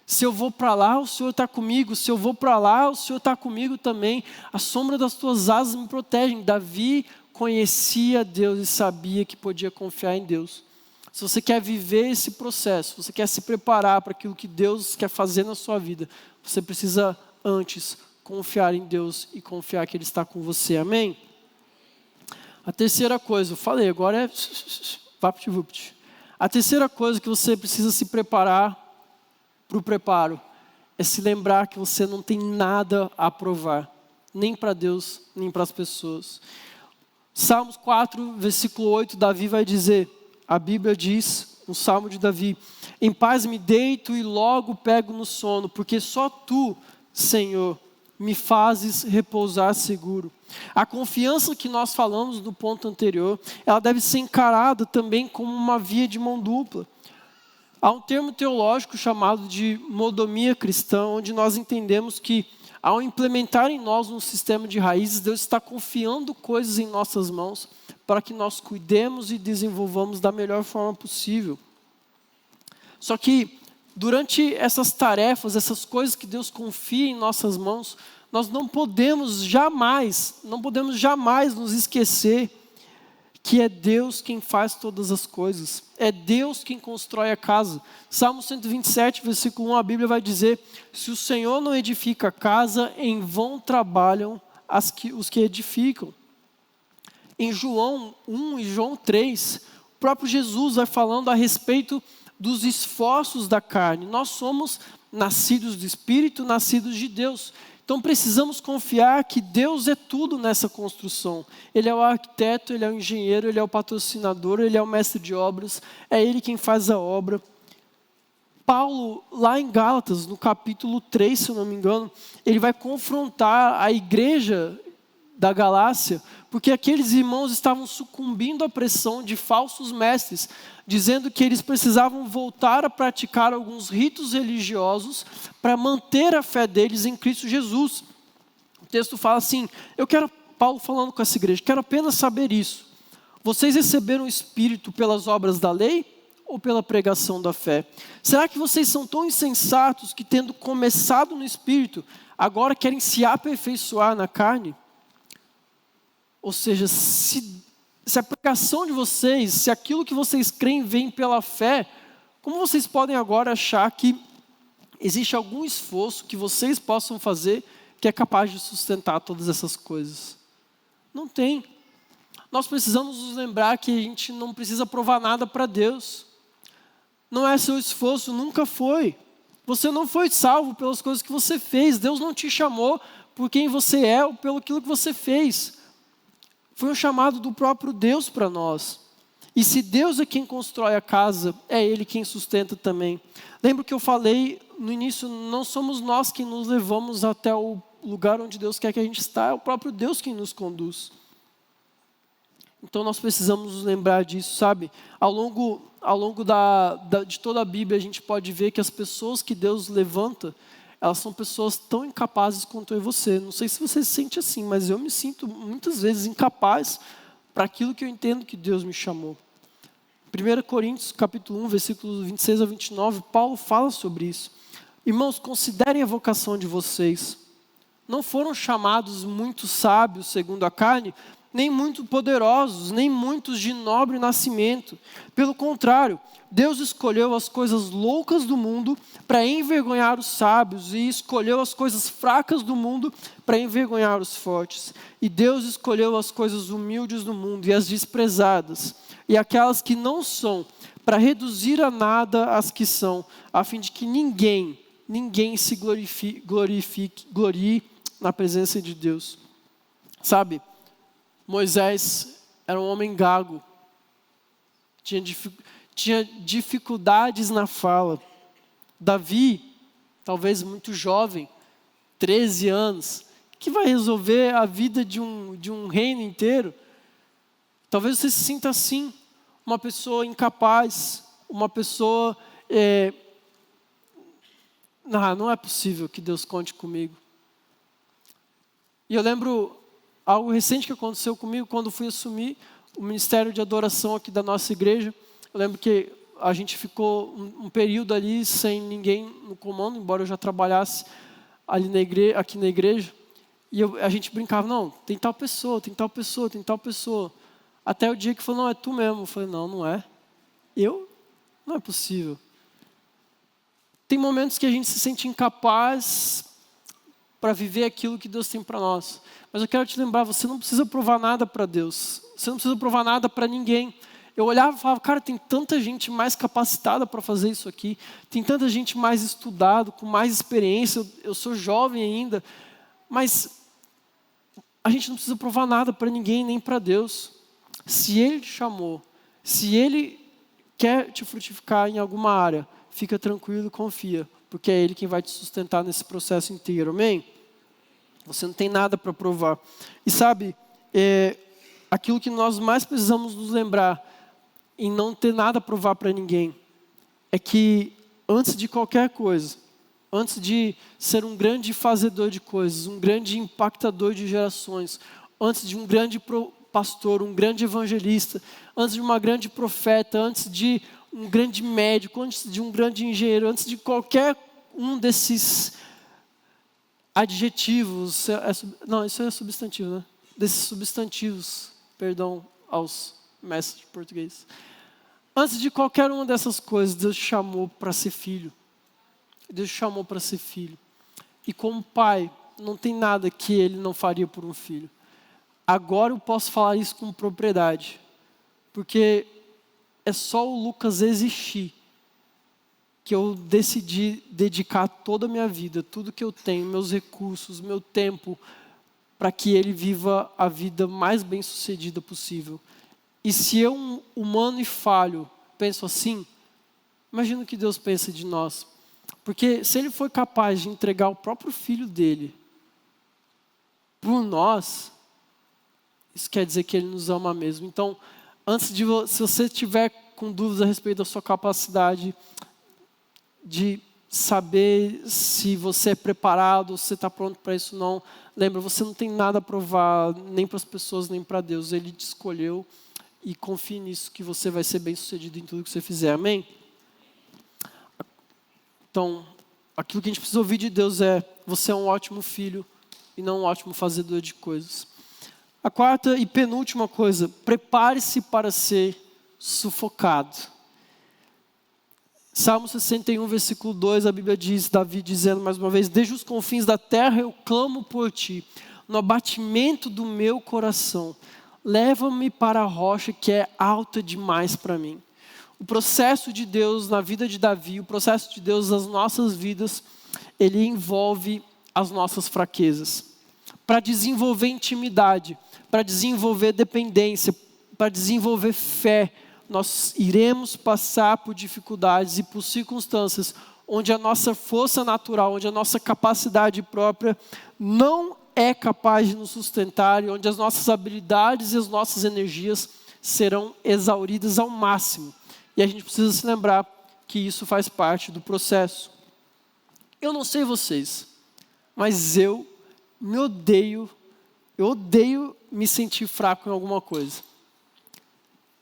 Se eu vou para lá, o Senhor está comigo. Se eu vou para lá, o Senhor está comigo também. A sombra das tuas asas me protege. Davi conhecia Deus e sabia que podia confiar em Deus. Se você quer viver esse processo, você quer se preparar para aquilo que Deus quer fazer na sua vida, você precisa antes confiar em Deus e confiar que Ele está com você. Amém? A terceira coisa, eu falei, agora é vapt-vupt. A terceira coisa que você precisa se preparar para o preparo é se lembrar que você não tem nada a provar, nem para Deus, nem para as pessoas. Salmos 4, versículo 8, Davi vai dizer, a Bíblia diz, um salmo de Davi: em paz me deito e logo pego no sono, porque só tu, Senhor, me fazes repousar seguro. A confiança que nós falamos no ponto anterior, ela deve ser encarada também como uma via de mão dupla. Há um termo teológico chamado de modomia cristã, onde nós entendemos que ao implementar em nós um sistema de raízes, Deus está confiando coisas em nossas mãos para que nós cuidemos e desenvolvamos da melhor forma possível. Só que durante essas tarefas, essas coisas que Deus confia em nossas mãos, nós não podemos jamais nos esquecer que é Deus quem faz todas as coisas. É Deus quem constrói a casa. Salmo 127, versículo 1, a Bíblia vai dizer: se o Senhor não edifica a casa, em vão trabalham os que edificam. Em João 1 e João 3, o próprio Jesus vai falando a respeito dos esforços da carne. Nós somos nascidos do Espírito, nascidos de Deus. Então precisamos confiar que Deus é tudo nessa construção. Ele é o arquiteto, Ele é o engenheiro, Ele é o patrocinador, Ele é o mestre de obras, é Ele quem faz a obra. Paulo, lá em Gálatas, no capítulo 3, se eu não me engano, ele vai confrontar a igreja da Galácia, porque aqueles irmãos estavam sucumbindo à pressão de falsos mestres, dizendo que eles precisavam voltar a praticar alguns ritos religiosos para manter a fé deles em Cristo Jesus. O texto fala assim, Paulo falando com essa igreja, quero apenas saber isso. Vocês receberam o Espírito pelas obras da lei ou pela pregação da fé? Será que vocês são tão insensatos que, tendo começado no Espírito, agora querem se aperfeiçoar na carne? Ou seja, se a pregação de vocês, se aquilo que vocês creem vem pela fé, como vocês podem agora achar que existe algum esforço que vocês possam fazer que é capaz de sustentar todas essas coisas? Não tem. Nós precisamos nos lembrar que a gente não precisa provar nada para Deus. Não é seu esforço, nunca foi. Você não foi salvo pelas coisas que você fez. Deus não te chamou por quem você é ou pelo aquilo que você fez. Foi um chamado do próprio Deus para nós. E se Deus é quem constrói a casa, é Ele quem sustenta também. Lembra que eu falei no início, não somos nós que nos levamos até o lugar onde Deus quer que a gente está, é o próprio Deus quem nos conduz. Então nós precisamos nos lembrar disso, sabe? Ao longo de toda a Bíblia, a gente pode ver que as pessoas que Deus levanta, elas são pessoas tão incapazes quanto eu e você. Não sei se você se sente assim, mas eu me sinto muitas vezes incapaz para aquilo que eu entendo que Deus me chamou. 1 Coríntios, capítulo 1, versículos 26 a 29, Paulo fala sobre isso. Irmãos, considerem a vocação de vocês. Não foram chamados muitos sábios segundo a carne, nem muito poderosos, nem muitos de nobre nascimento. Pelo contrário, Deus escolheu as coisas loucas do mundo para envergonhar os sábios, e escolheu as coisas fracas do mundo para envergonhar os fortes. E Deus escolheu as coisas humildes do mundo e as desprezadas, e aquelas que não são, para reduzir a nada as que são, a fim de que ninguém se glorie na presença de Deus. Sabe, Moisés era um homem gago, tinha dificuldades na fala. Davi, talvez muito jovem, 13 anos, que vai resolver a vida de um reino inteiro? Talvez você se sinta assim, uma pessoa incapaz, uma pessoa... não é possível que Deus conte comigo. E eu lembro algo recente que aconteceu comigo quando fui assumir o ministério de adoração aqui da nossa igreja. Eu lembro que a gente ficou um período ali sem ninguém no comando, embora eu já trabalhasse ali aqui na igreja. E a gente brincava, não, tem tal pessoa, tem tal pessoa, tem tal pessoa. Até o dia que falou, não, é tu mesmo. Eu falei, não é. Eu? Não é possível. Tem momentos que a gente se sente incapaz para viver aquilo que Deus tem para nós. Mas eu quero te lembrar, você não precisa provar nada para Deus. Você não precisa provar nada para ninguém. Eu olhava e falava, cara, tem tanta gente mais capacitada para fazer isso aqui. Tem tanta gente mais estudada, com mais experiência. Eu sou jovem ainda. Mas a gente não precisa provar nada para ninguém, nem para Deus. Se Ele te chamou, se Ele quer te frutificar em alguma área, fica tranquilo e confia, porque é Ele quem vai te sustentar nesse processo inteiro, amém? Você não tem nada para provar. E sabe, aquilo que nós mais precisamos nos lembrar, em não ter nada a provar para ninguém, é que antes de qualquer coisa, antes de ser um grande fazedor de coisas, um grande impactador de gerações, antes de um grande pastor, um grande evangelista, antes de uma grande profeta, antes de um grande médico, antes de um grande engenheiro, antes de qualquer um desses adjetivos, isso é substantivo, né? Desses substantivos, perdão aos mestres de português. Antes de qualquer uma dessas coisas, Deus te chamou para ser filho. Deus te chamou para ser filho. E como pai, não tem nada que Ele não faria por um filho. Agora eu posso falar isso com propriedade, porque é só o Lucas existir que eu decidi dedicar toda a minha vida, tudo que eu tenho, meus recursos, meu tempo, para que ele viva a vida mais bem-sucedida possível. E se eu, um humano e falho, penso assim, imagina o que Deus pensa de nós. Porque se Ele foi capaz de entregar o próprio Filho dEle por nós, isso quer dizer que Ele nos ama mesmo. Então, se você tiver com dúvidas a respeito da sua capacidade de saber se você é preparado, se você está pronto para isso ou não, lembra, você não tem nada a provar, nem para as pessoas, nem para Deus. Ele te escolheu e confie nisso, que você vai ser bem sucedido em tudo que você fizer. Amém? Então, aquilo que a gente precisa ouvir de Deus é: você é um ótimo filho e não um ótimo fazedor de coisas. A quarta e penúltima coisa: prepare-se para ser sufocado. Salmo 61, versículo 2, a Bíblia diz, Davi dizendo mais uma vez: desde os confins da terra eu clamo por ti, no abatimento do meu coração, leva-me para a rocha que é alta demais para mim. O processo de Deus na vida de Davi, o processo de Deus nas nossas vidas, ele envolve as nossas fraquezas. Para desenvolver intimidade, para desenvolver dependência, para desenvolver fé, nós iremos passar por dificuldades e por circunstâncias onde a nossa força natural, onde a nossa capacidade própria não é capaz de nos sustentar e onde as nossas habilidades e as nossas energias serão exauridas ao máximo. E a gente precisa se lembrar que isso faz parte do processo. Eu não sei vocês, mas eu odeio me sentir fraco em alguma coisa.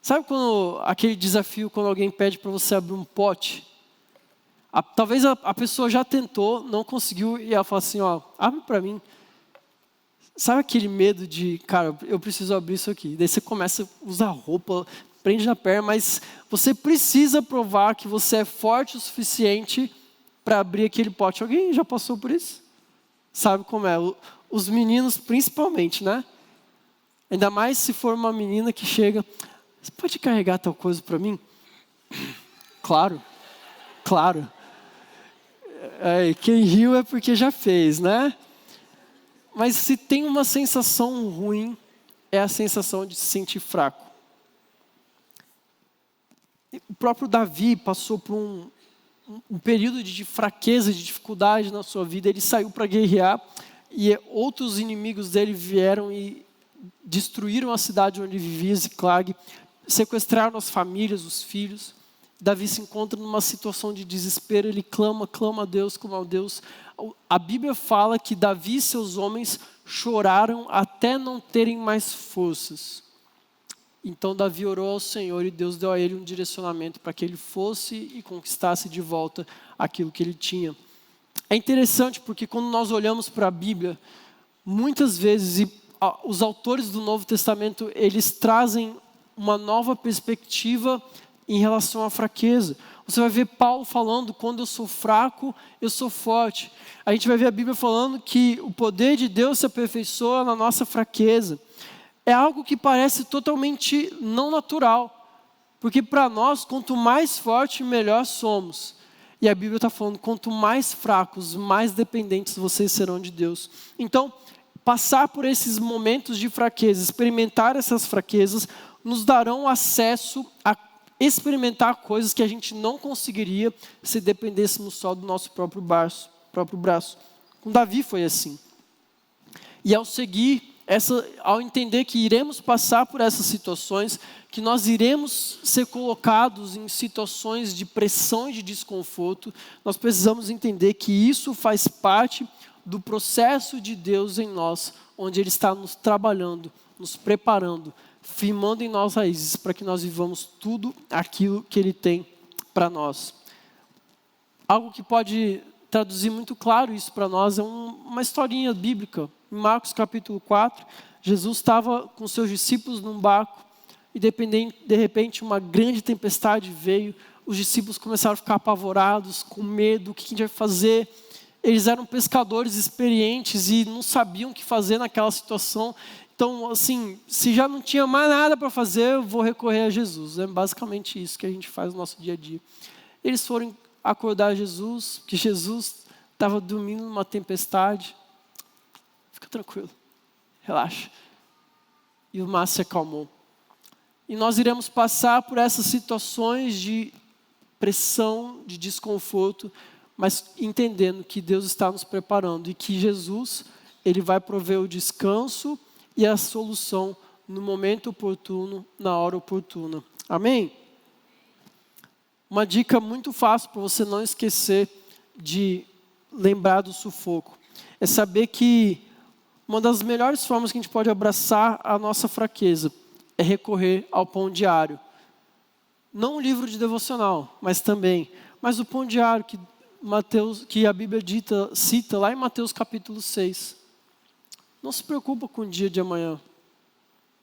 Sabe aquele desafio quando alguém pede para você abrir um pote? Talvez a pessoa já tentou, não conseguiu, e ela fala assim, abre para mim. Sabe aquele medo de, cara, eu preciso abrir isso aqui. Daí você começa a usar roupa, prende na perna, mas você precisa provar que você é forte o suficiente para abrir aquele pote. Alguém já passou por isso? Sabe como é? Os meninos principalmente, né? Ainda mais se for uma menina que chega, você pode carregar tal coisa para mim? Claro, claro. Quem riu é porque já fez, né? Mas se tem uma sensação ruim, é a sensação de se sentir fraco. O próprio Davi passou por um período de fraqueza, de dificuldade na sua vida. Ele saiu para guerrear e outros inimigos dele vieram e destruíram a cidade onde vivia, Ziclag, sequestraram as famílias, os filhos. Davi se encontra numa situação de desespero, ele clama a Deus, clama a Deus. A Bíblia fala que Davi e seus homens choraram até não terem mais forças. Então Davi orou ao Senhor e Deus deu a ele um direcionamento para que ele fosse e conquistasse de volta aquilo que ele tinha. É interessante porque quando nós olhamos para a Bíblia, muitas vezes os autores do Novo Testamento, eles trazem uma nova perspectiva em relação à fraqueza. Você vai ver Paulo falando, quando eu sou fraco, eu sou forte. A gente vai ver a Bíblia falando que o poder de Deus se aperfeiçoa na nossa fraqueza. É algo que parece totalmente não natural. Porque para nós, quanto mais forte, melhor somos. E a Bíblia está falando, quanto mais fracos, mais dependentes vocês serão de Deus. Então, passar por esses momentos de fraqueza, experimentar essas fraquezas, nos darão acesso a experimentar coisas que a gente não conseguiria se dependêssemos só do nosso próprio braço. Com Davi foi assim. E ao entender que iremos passar por essas situações, que nós iremos ser colocados em situações de pressão e de desconforto, nós precisamos entender que isso faz parte do processo de Deus em nós, onde Ele está nos trabalhando, nos preparando, firmando em nós raízes para que nós vivamos tudo aquilo que Ele tem para nós. Algo que pode traduzir muito claro isso para nós é uma historinha bíblica. Em Marcos capítulo 4, Jesus estava com seus discípulos num barco e de repente uma grande tempestade veio. Os discípulos começaram a ficar apavorados, com medo, o que a gente vai fazer? Eles eram pescadores experientes e não sabiam o que fazer naquela situação. Então, assim, se já não tinha mais nada para fazer, eu vou recorrer a Jesus. É basicamente isso que a gente faz no nosso dia a dia. Eles foram acordar Jesus, porque Jesus estava dormindo numa tempestade. Fica tranquilo, relaxa. E o mar se acalmou. E nós iremos passar por essas situações de pressão, de desconforto, mas entendendo que Deus está nos preparando e que Jesus, Ele vai prover o descanso e a solução no momento oportuno, na hora oportuna. Amém? Uma dica muito fácil para você não esquecer de lembrar do sufoco. É saber que uma das melhores formas que a gente pode abraçar a nossa fraqueza é recorrer ao pão diário. Não um livro de devocional, mas também. Mas o pão diário que a Bíblia cita lá em Mateus capítulo 6. Não se preocupa com o dia de amanhã.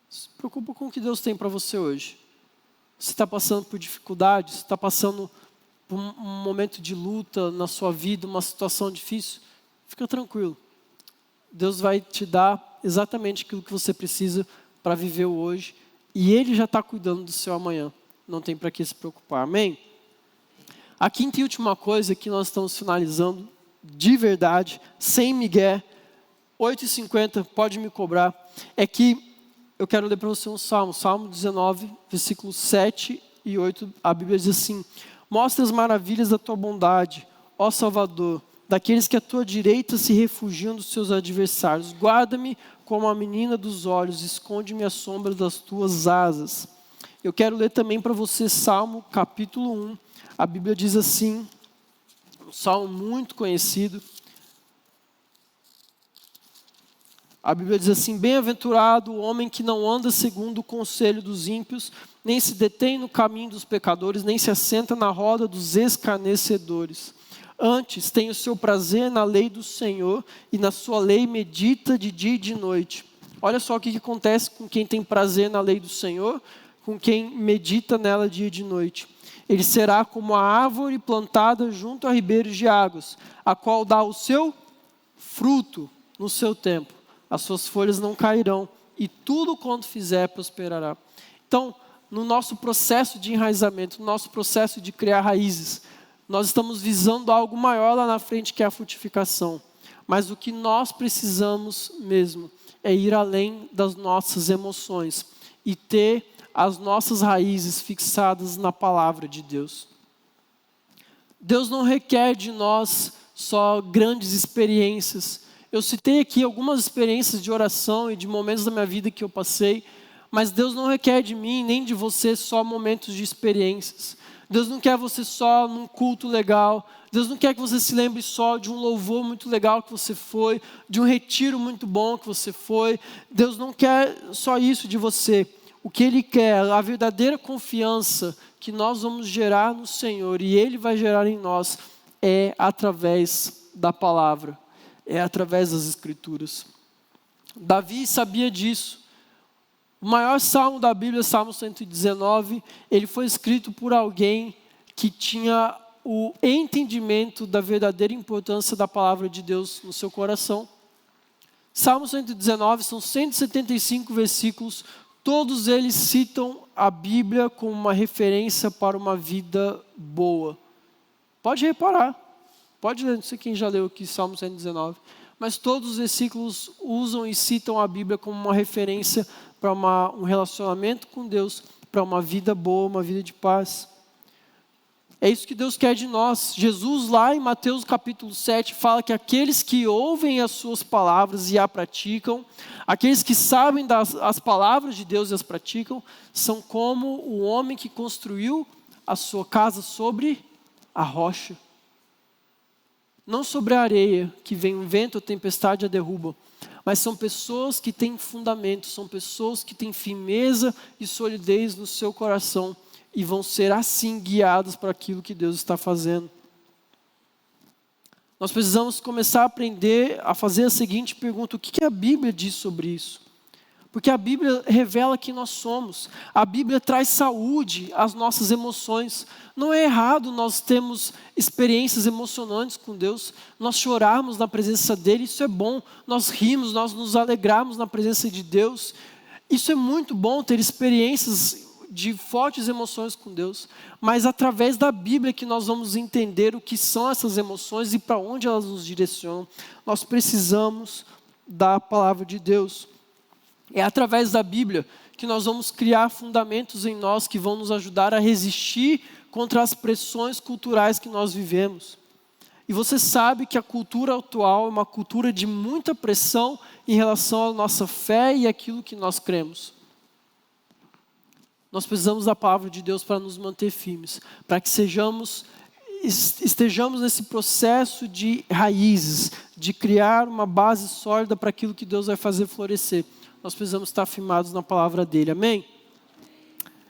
Se preocupa com o que Deus tem para você hoje. Você está passando por dificuldades, você está passando por um momento de luta na sua vida, uma situação difícil, fica tranquilo. Deus vai te dar exatamente aquilo que você precisa para viver o hoje. E Ele já está cuidando do seu amanhã. Não tem para que se preocupar. Amém? A quinta e última coisa que nós estamos finalizando, de verdade, sem migué, 8h50, pode me cobrar, é que eu quero ler para você um salmo, Salmo 19, versículos 7 e 8, a Bíblia diz assim: mostra as maravilhas da tua bondade, ó Salvador, daqueles que à tua direita se refugiam dos seus adversários. Guarda-me como a menina dos olhos, esconde-me à sombra das tuas asas. Eu quero ler também para você Salmo capítulo 1, a Bíblia diz assim, um salmo muito conhecido. A Bíblia diz assim: bem-aventurado o homem que não anda segundo o conselho dos ímpios, nem se detém no caminho dos pecadores, nem se assenta na roda dos escarnecedores. Antes, tem o seu prazer na lei do Senhor e na sua lei medita de dia e de noite. Olha só o que acontece com quem tem prazer na lei do Senhor, com quem medita nela dia e de noite. Ele será como a árvore plantada junto a ribeiros de águas, a qual dá o seu fruto no seu tempo. As suas folhas não cairão e tudo quanto fizer prosperará. Então, no nosso processo de enraizamento, no nosso processo de criar raízes, nós estamos visando algo maior lá na frente, que é a frutificação. Mas o que nós precisamos mesmo é ir além das nossas emoções e ter as nossas raízes fixadas na palavra de Deus. Deus não requer de nós só grandes experiências. Eu citei aqui algumas experiências de oração e de momentos da minha vida que eu passei, mas Deus não requer de mim nem de você só momentos de experiências. Deus não quer você só num culto legal. Deus não quer que você se lembre só de um louvor muito legal que você foi, de um retiro muito bom que você foi. Deus não quer só isso de você. O que Ele quer, a verdadeira confiança que nós vamos gerar no Senhor e Ele vai gerar em nós, é através da palavra, é através das Escrituras. Davi sabia disso. O maior salmo da Bíblia, Salmo 119, ele foi escrito por alguém que tinha o entendimento da verdadeira importância da palavra de Deus no seu coração. Salmo 119 são 175 versículos, todos eles citam a Bíblia como uma referência para uma vida boa. Pode reparar, pode ler, não sei quem já leu aqui Salmo 119, mas todos os versículos usam e citam a Bíblia como uma referência para um relacionamento com Deus, para uma vida boa, uma vida de paz. É isso que Deus quer de nós. Jesus lá em Mateus capítulo 7 fala que aqueles que ouvem as suas palavras e a praticam, aqueles que sabem as palavras de Deus e as praticam, são como o homem que construiu a sua casa sobre a rocha. Não sobre a areia, que vem um vento ou tempestade a derruba, mas são pessoas que têm fundamento, são pessoas que têm firmeza e solidez no seu coração e vão ser assim guiadas para aquilo que Deus está fazendo. Nós precisamos começar a aprender a fazer a seguinte pergunta: o que a Bíblia diz sobre isso? Porque a Bíblia revela quem nós somos. A Bíblia traz saúde às nossas emoções. Não é errado nós termos experiências emocionantes com Deus, nós chorarmos na presença dEle, isso é bom. Nós rimos, nós nos alegrarmos na presença de Deus. Isso é muito bom, ter experiências de fortes emoções com Deus. Mas através da Bíblia que nós vamos entender o que são essas emoções e para onde elas nos direcionam. Nós precisamos da palavra de Deus. É através da Bíblia que nós vamos criar fundamentos em nós que vão nos ajudar a resistir contra as pressões culturais que nós vivemos. E você sabe que a cultura atual é uma cultura de muita pressão em relação à nossa fé e aquilo que nós cremos. Nós precisamos da palavra de Deus para nos manter firmes, para que estejamos nesse processo de raízes, de criar uma base sólida para aquilo que Deus vai fazer florescer. Nós precisamos estar firmados na palavra dele, amém?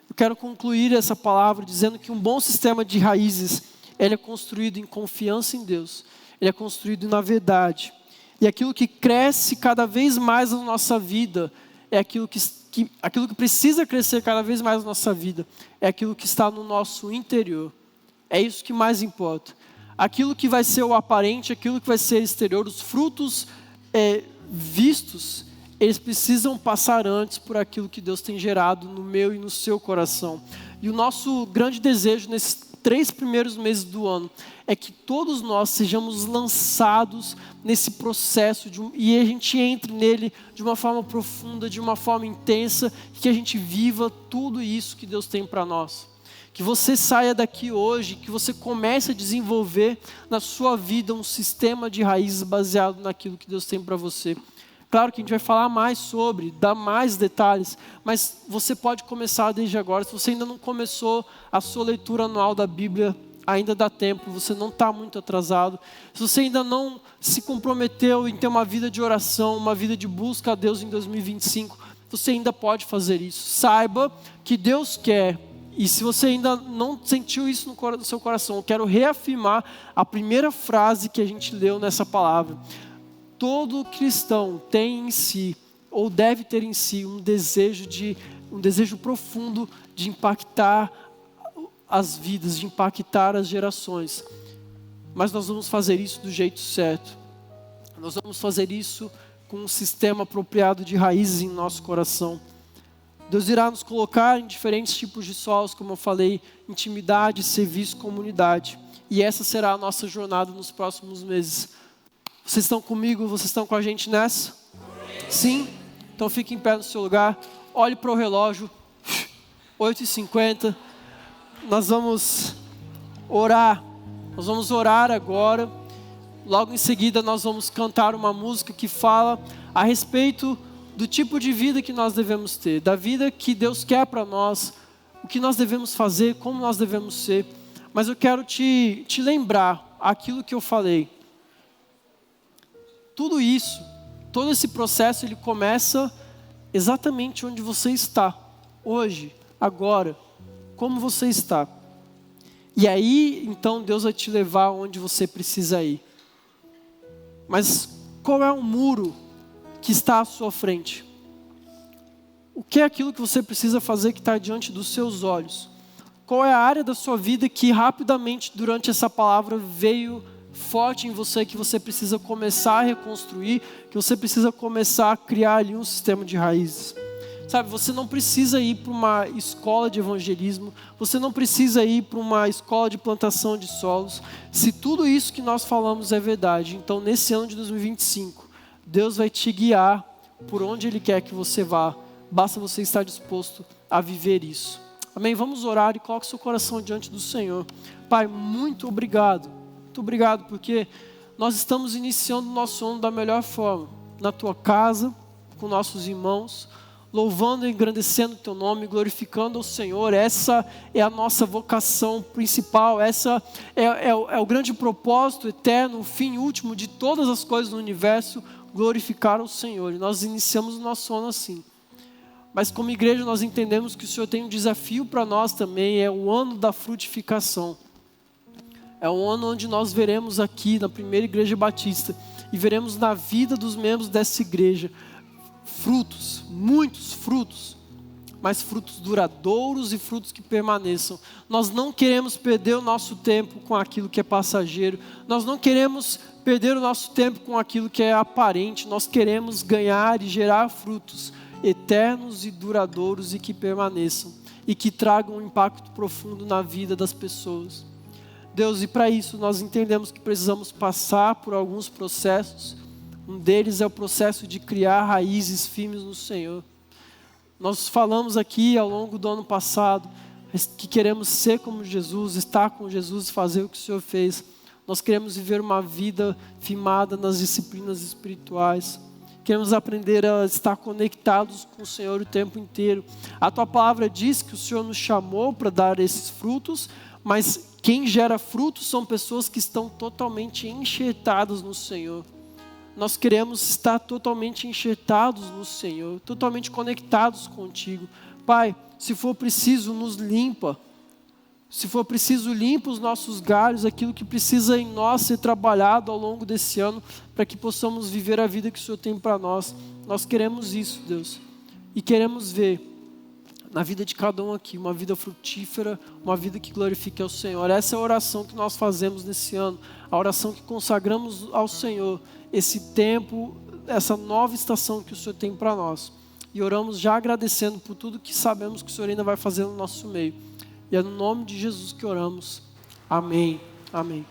Eu quero concluir essa palavra dizendo que um bom sistema de raízes, ele é construído em confiança em Deus, ele é construído na verdade. E aquilo que cresce cada vez mais na nossa vida, é aquilo que precisa crescer cada vez mais na nossa vida, é aquilo que está no nosso interior. É isso que mais importa. Aquilo que vai ser o aparente, aquilo que vai ser exterior, os frutos vistos, eles precisam passar antes por aquilo que Deus tem gerado no meu e no seu coração. E o nosso grande desejo nesses 3 primeiros meses do ano é que todos nós sejamos lançados nesse processo e a gente entre nele de uma forma profunda, de uma forma intensa, e que a gente viva tudo isso que Deus tem para nós. Que você saia daqui hoje, que você comece a desenvolver na sua vida um sistema de raízes baseado naquilo que Deus tem para você. Claro que a gente vai falar mais sobre, dar mais detalhes, mas você pode começar desde agora. Se você ainda não começou a sua leitura anual da Bíblia, ainda dá tempo, você não está muito atrasado. Se você ainda não se comprometeu em ter uma vida de oração, uma vida de busca a Deus em 2025, você ainda pode fazer isso. Saiba que Deus quer E se você ainda não sentiu isso no seu coração, eu quero reafirmar a primeira frase que a gente leu nessa palavra. Todo cristão tem em si, ou deve ter em si, um desejo profundo de impactar as vidas, de impactar as gerações. Mas nós vamos fazer isso do jeito certo. Nós vamos fazer isso com um sistema apropriado de raízes em nosso coração. Deus irá nos colocar em diferentes tipos de solos, como eu falei, intimidade, serviço, comunidade. E essa será a nossa jornada nos próximos meses. Vocês estão comigo? Vocês estão com a gente nessa? Sim? Então fique em pé no seu lugar. Olhe para o relógio. 8h50. Nós vamos orar. Nós vamos orar agora. Logo em seguida nós vamos cantar uma música que fala a respeito do tipo de vida que nós devemos ter, da vida que Deus quer para nós, o que nós devemos fazer, como nós devemos ser. Mas eu quero te lembrar aquilo que eu falei. Tudo isso, todo esse processo, ele começa exatamente onde você está, hoje, agora, como você está. E aí, então, Deus vai te levar onde você precisa ir. Mas qual é o muro que está à sua frente? O que é aquilo que você precisa fazer que está diante dos seus olhos? Qual é a área da sua vida que rapidamente durante essa palavra veio forte em você, que você precisa começar a reconstruir, que você precisa começar a criar ali um sistema de raízes? Sabe, você não precisa ir para uma escola de evangelismo, você não precisa ir para uma escola de plantação de solos. Se tudo isso que nós falamos é verdade, então nesse ano de 2025, Deus vai te guiar por onde Ele quer que você vá. Basta você estar disposto a viver isso. Amém? Vamos orar e coloque seu coração diante do Senhor. Pai, muito obrigado. Muito obrigado porque nós estamos iniciando o nosso ano da melhor forma. Na Tua casa, com nossos irmãos, louvando e engrandecendo o Teu nome, glorificando ao Senhor. Essa é a nossa vocação principal, essa é o grande propósito eterno, o fim último de todas as coisas no universo, glorificar ao Senhor. E nós iniciamos o nosso ano assim. Mas como igreja nós entendemos que o Senhor tem um desafio para nós também, é o ano da frutificação. É um ano onde nós veremos aqui na primeira igreja batista e veremos na vida dos membros dessa igreja frutos, muitos frutos, mas frutos duradouros e frutos que permaneçam. Nós não queremos perder o nosso tempo com aquilo que é passageiro, nós não queremos perder o nosso tempo com aquilo que é aparente, nós queremos ganhar e gerar frutos eternos e duradouros e que permaneçam e que tragam um impacto profundo na vida das pessoas. Deus, e para isso nós entendemos que precisamos passar por alguns processos. Um deles é o processo de criar raízes firmes no Senhor. Nós falamos aqui ao longo do ano passado que queremos ser como Jesus, estar com Jesus e fazer o que o Senhor fez. Nós queremos viver uma vida firmada nas disciplinas espirituais. Queremos aprender a estar conectados com o Senhor o tempo inteiro. A Tua palavra diz que o Senhor nos chamou para dar esses frutos, mas quem gera frutos são pessoas que estão totalmente enxertadas no Senhor. Nós queremos estar totalmente enxertados no Senhor, totalmente conectados contigo. Pai, se for preciso, nos limpa. Se for preciso, limpa os nossos galhos, aquilo que precisa em nós ser trabalhado ao longo desse ano, para que possamos viver a vida que o Senhor tem para nós. Nós queremos isso, Deus. E queremos ver na vida de cada um aqui uma vida frutífera, uma vida que glorifique ao Senhor. Essa é a oração que nós fazemos nesse ano, a oração que consagramos ao Senhor, esse tempo, essa nova estação que o Senhor tem para nós. E oramos já agradecendo por tudo que sabemos que o Senhor ainda vai fazer no nosso meio. E é no nome de Jesus que oramos. Amém. Amém.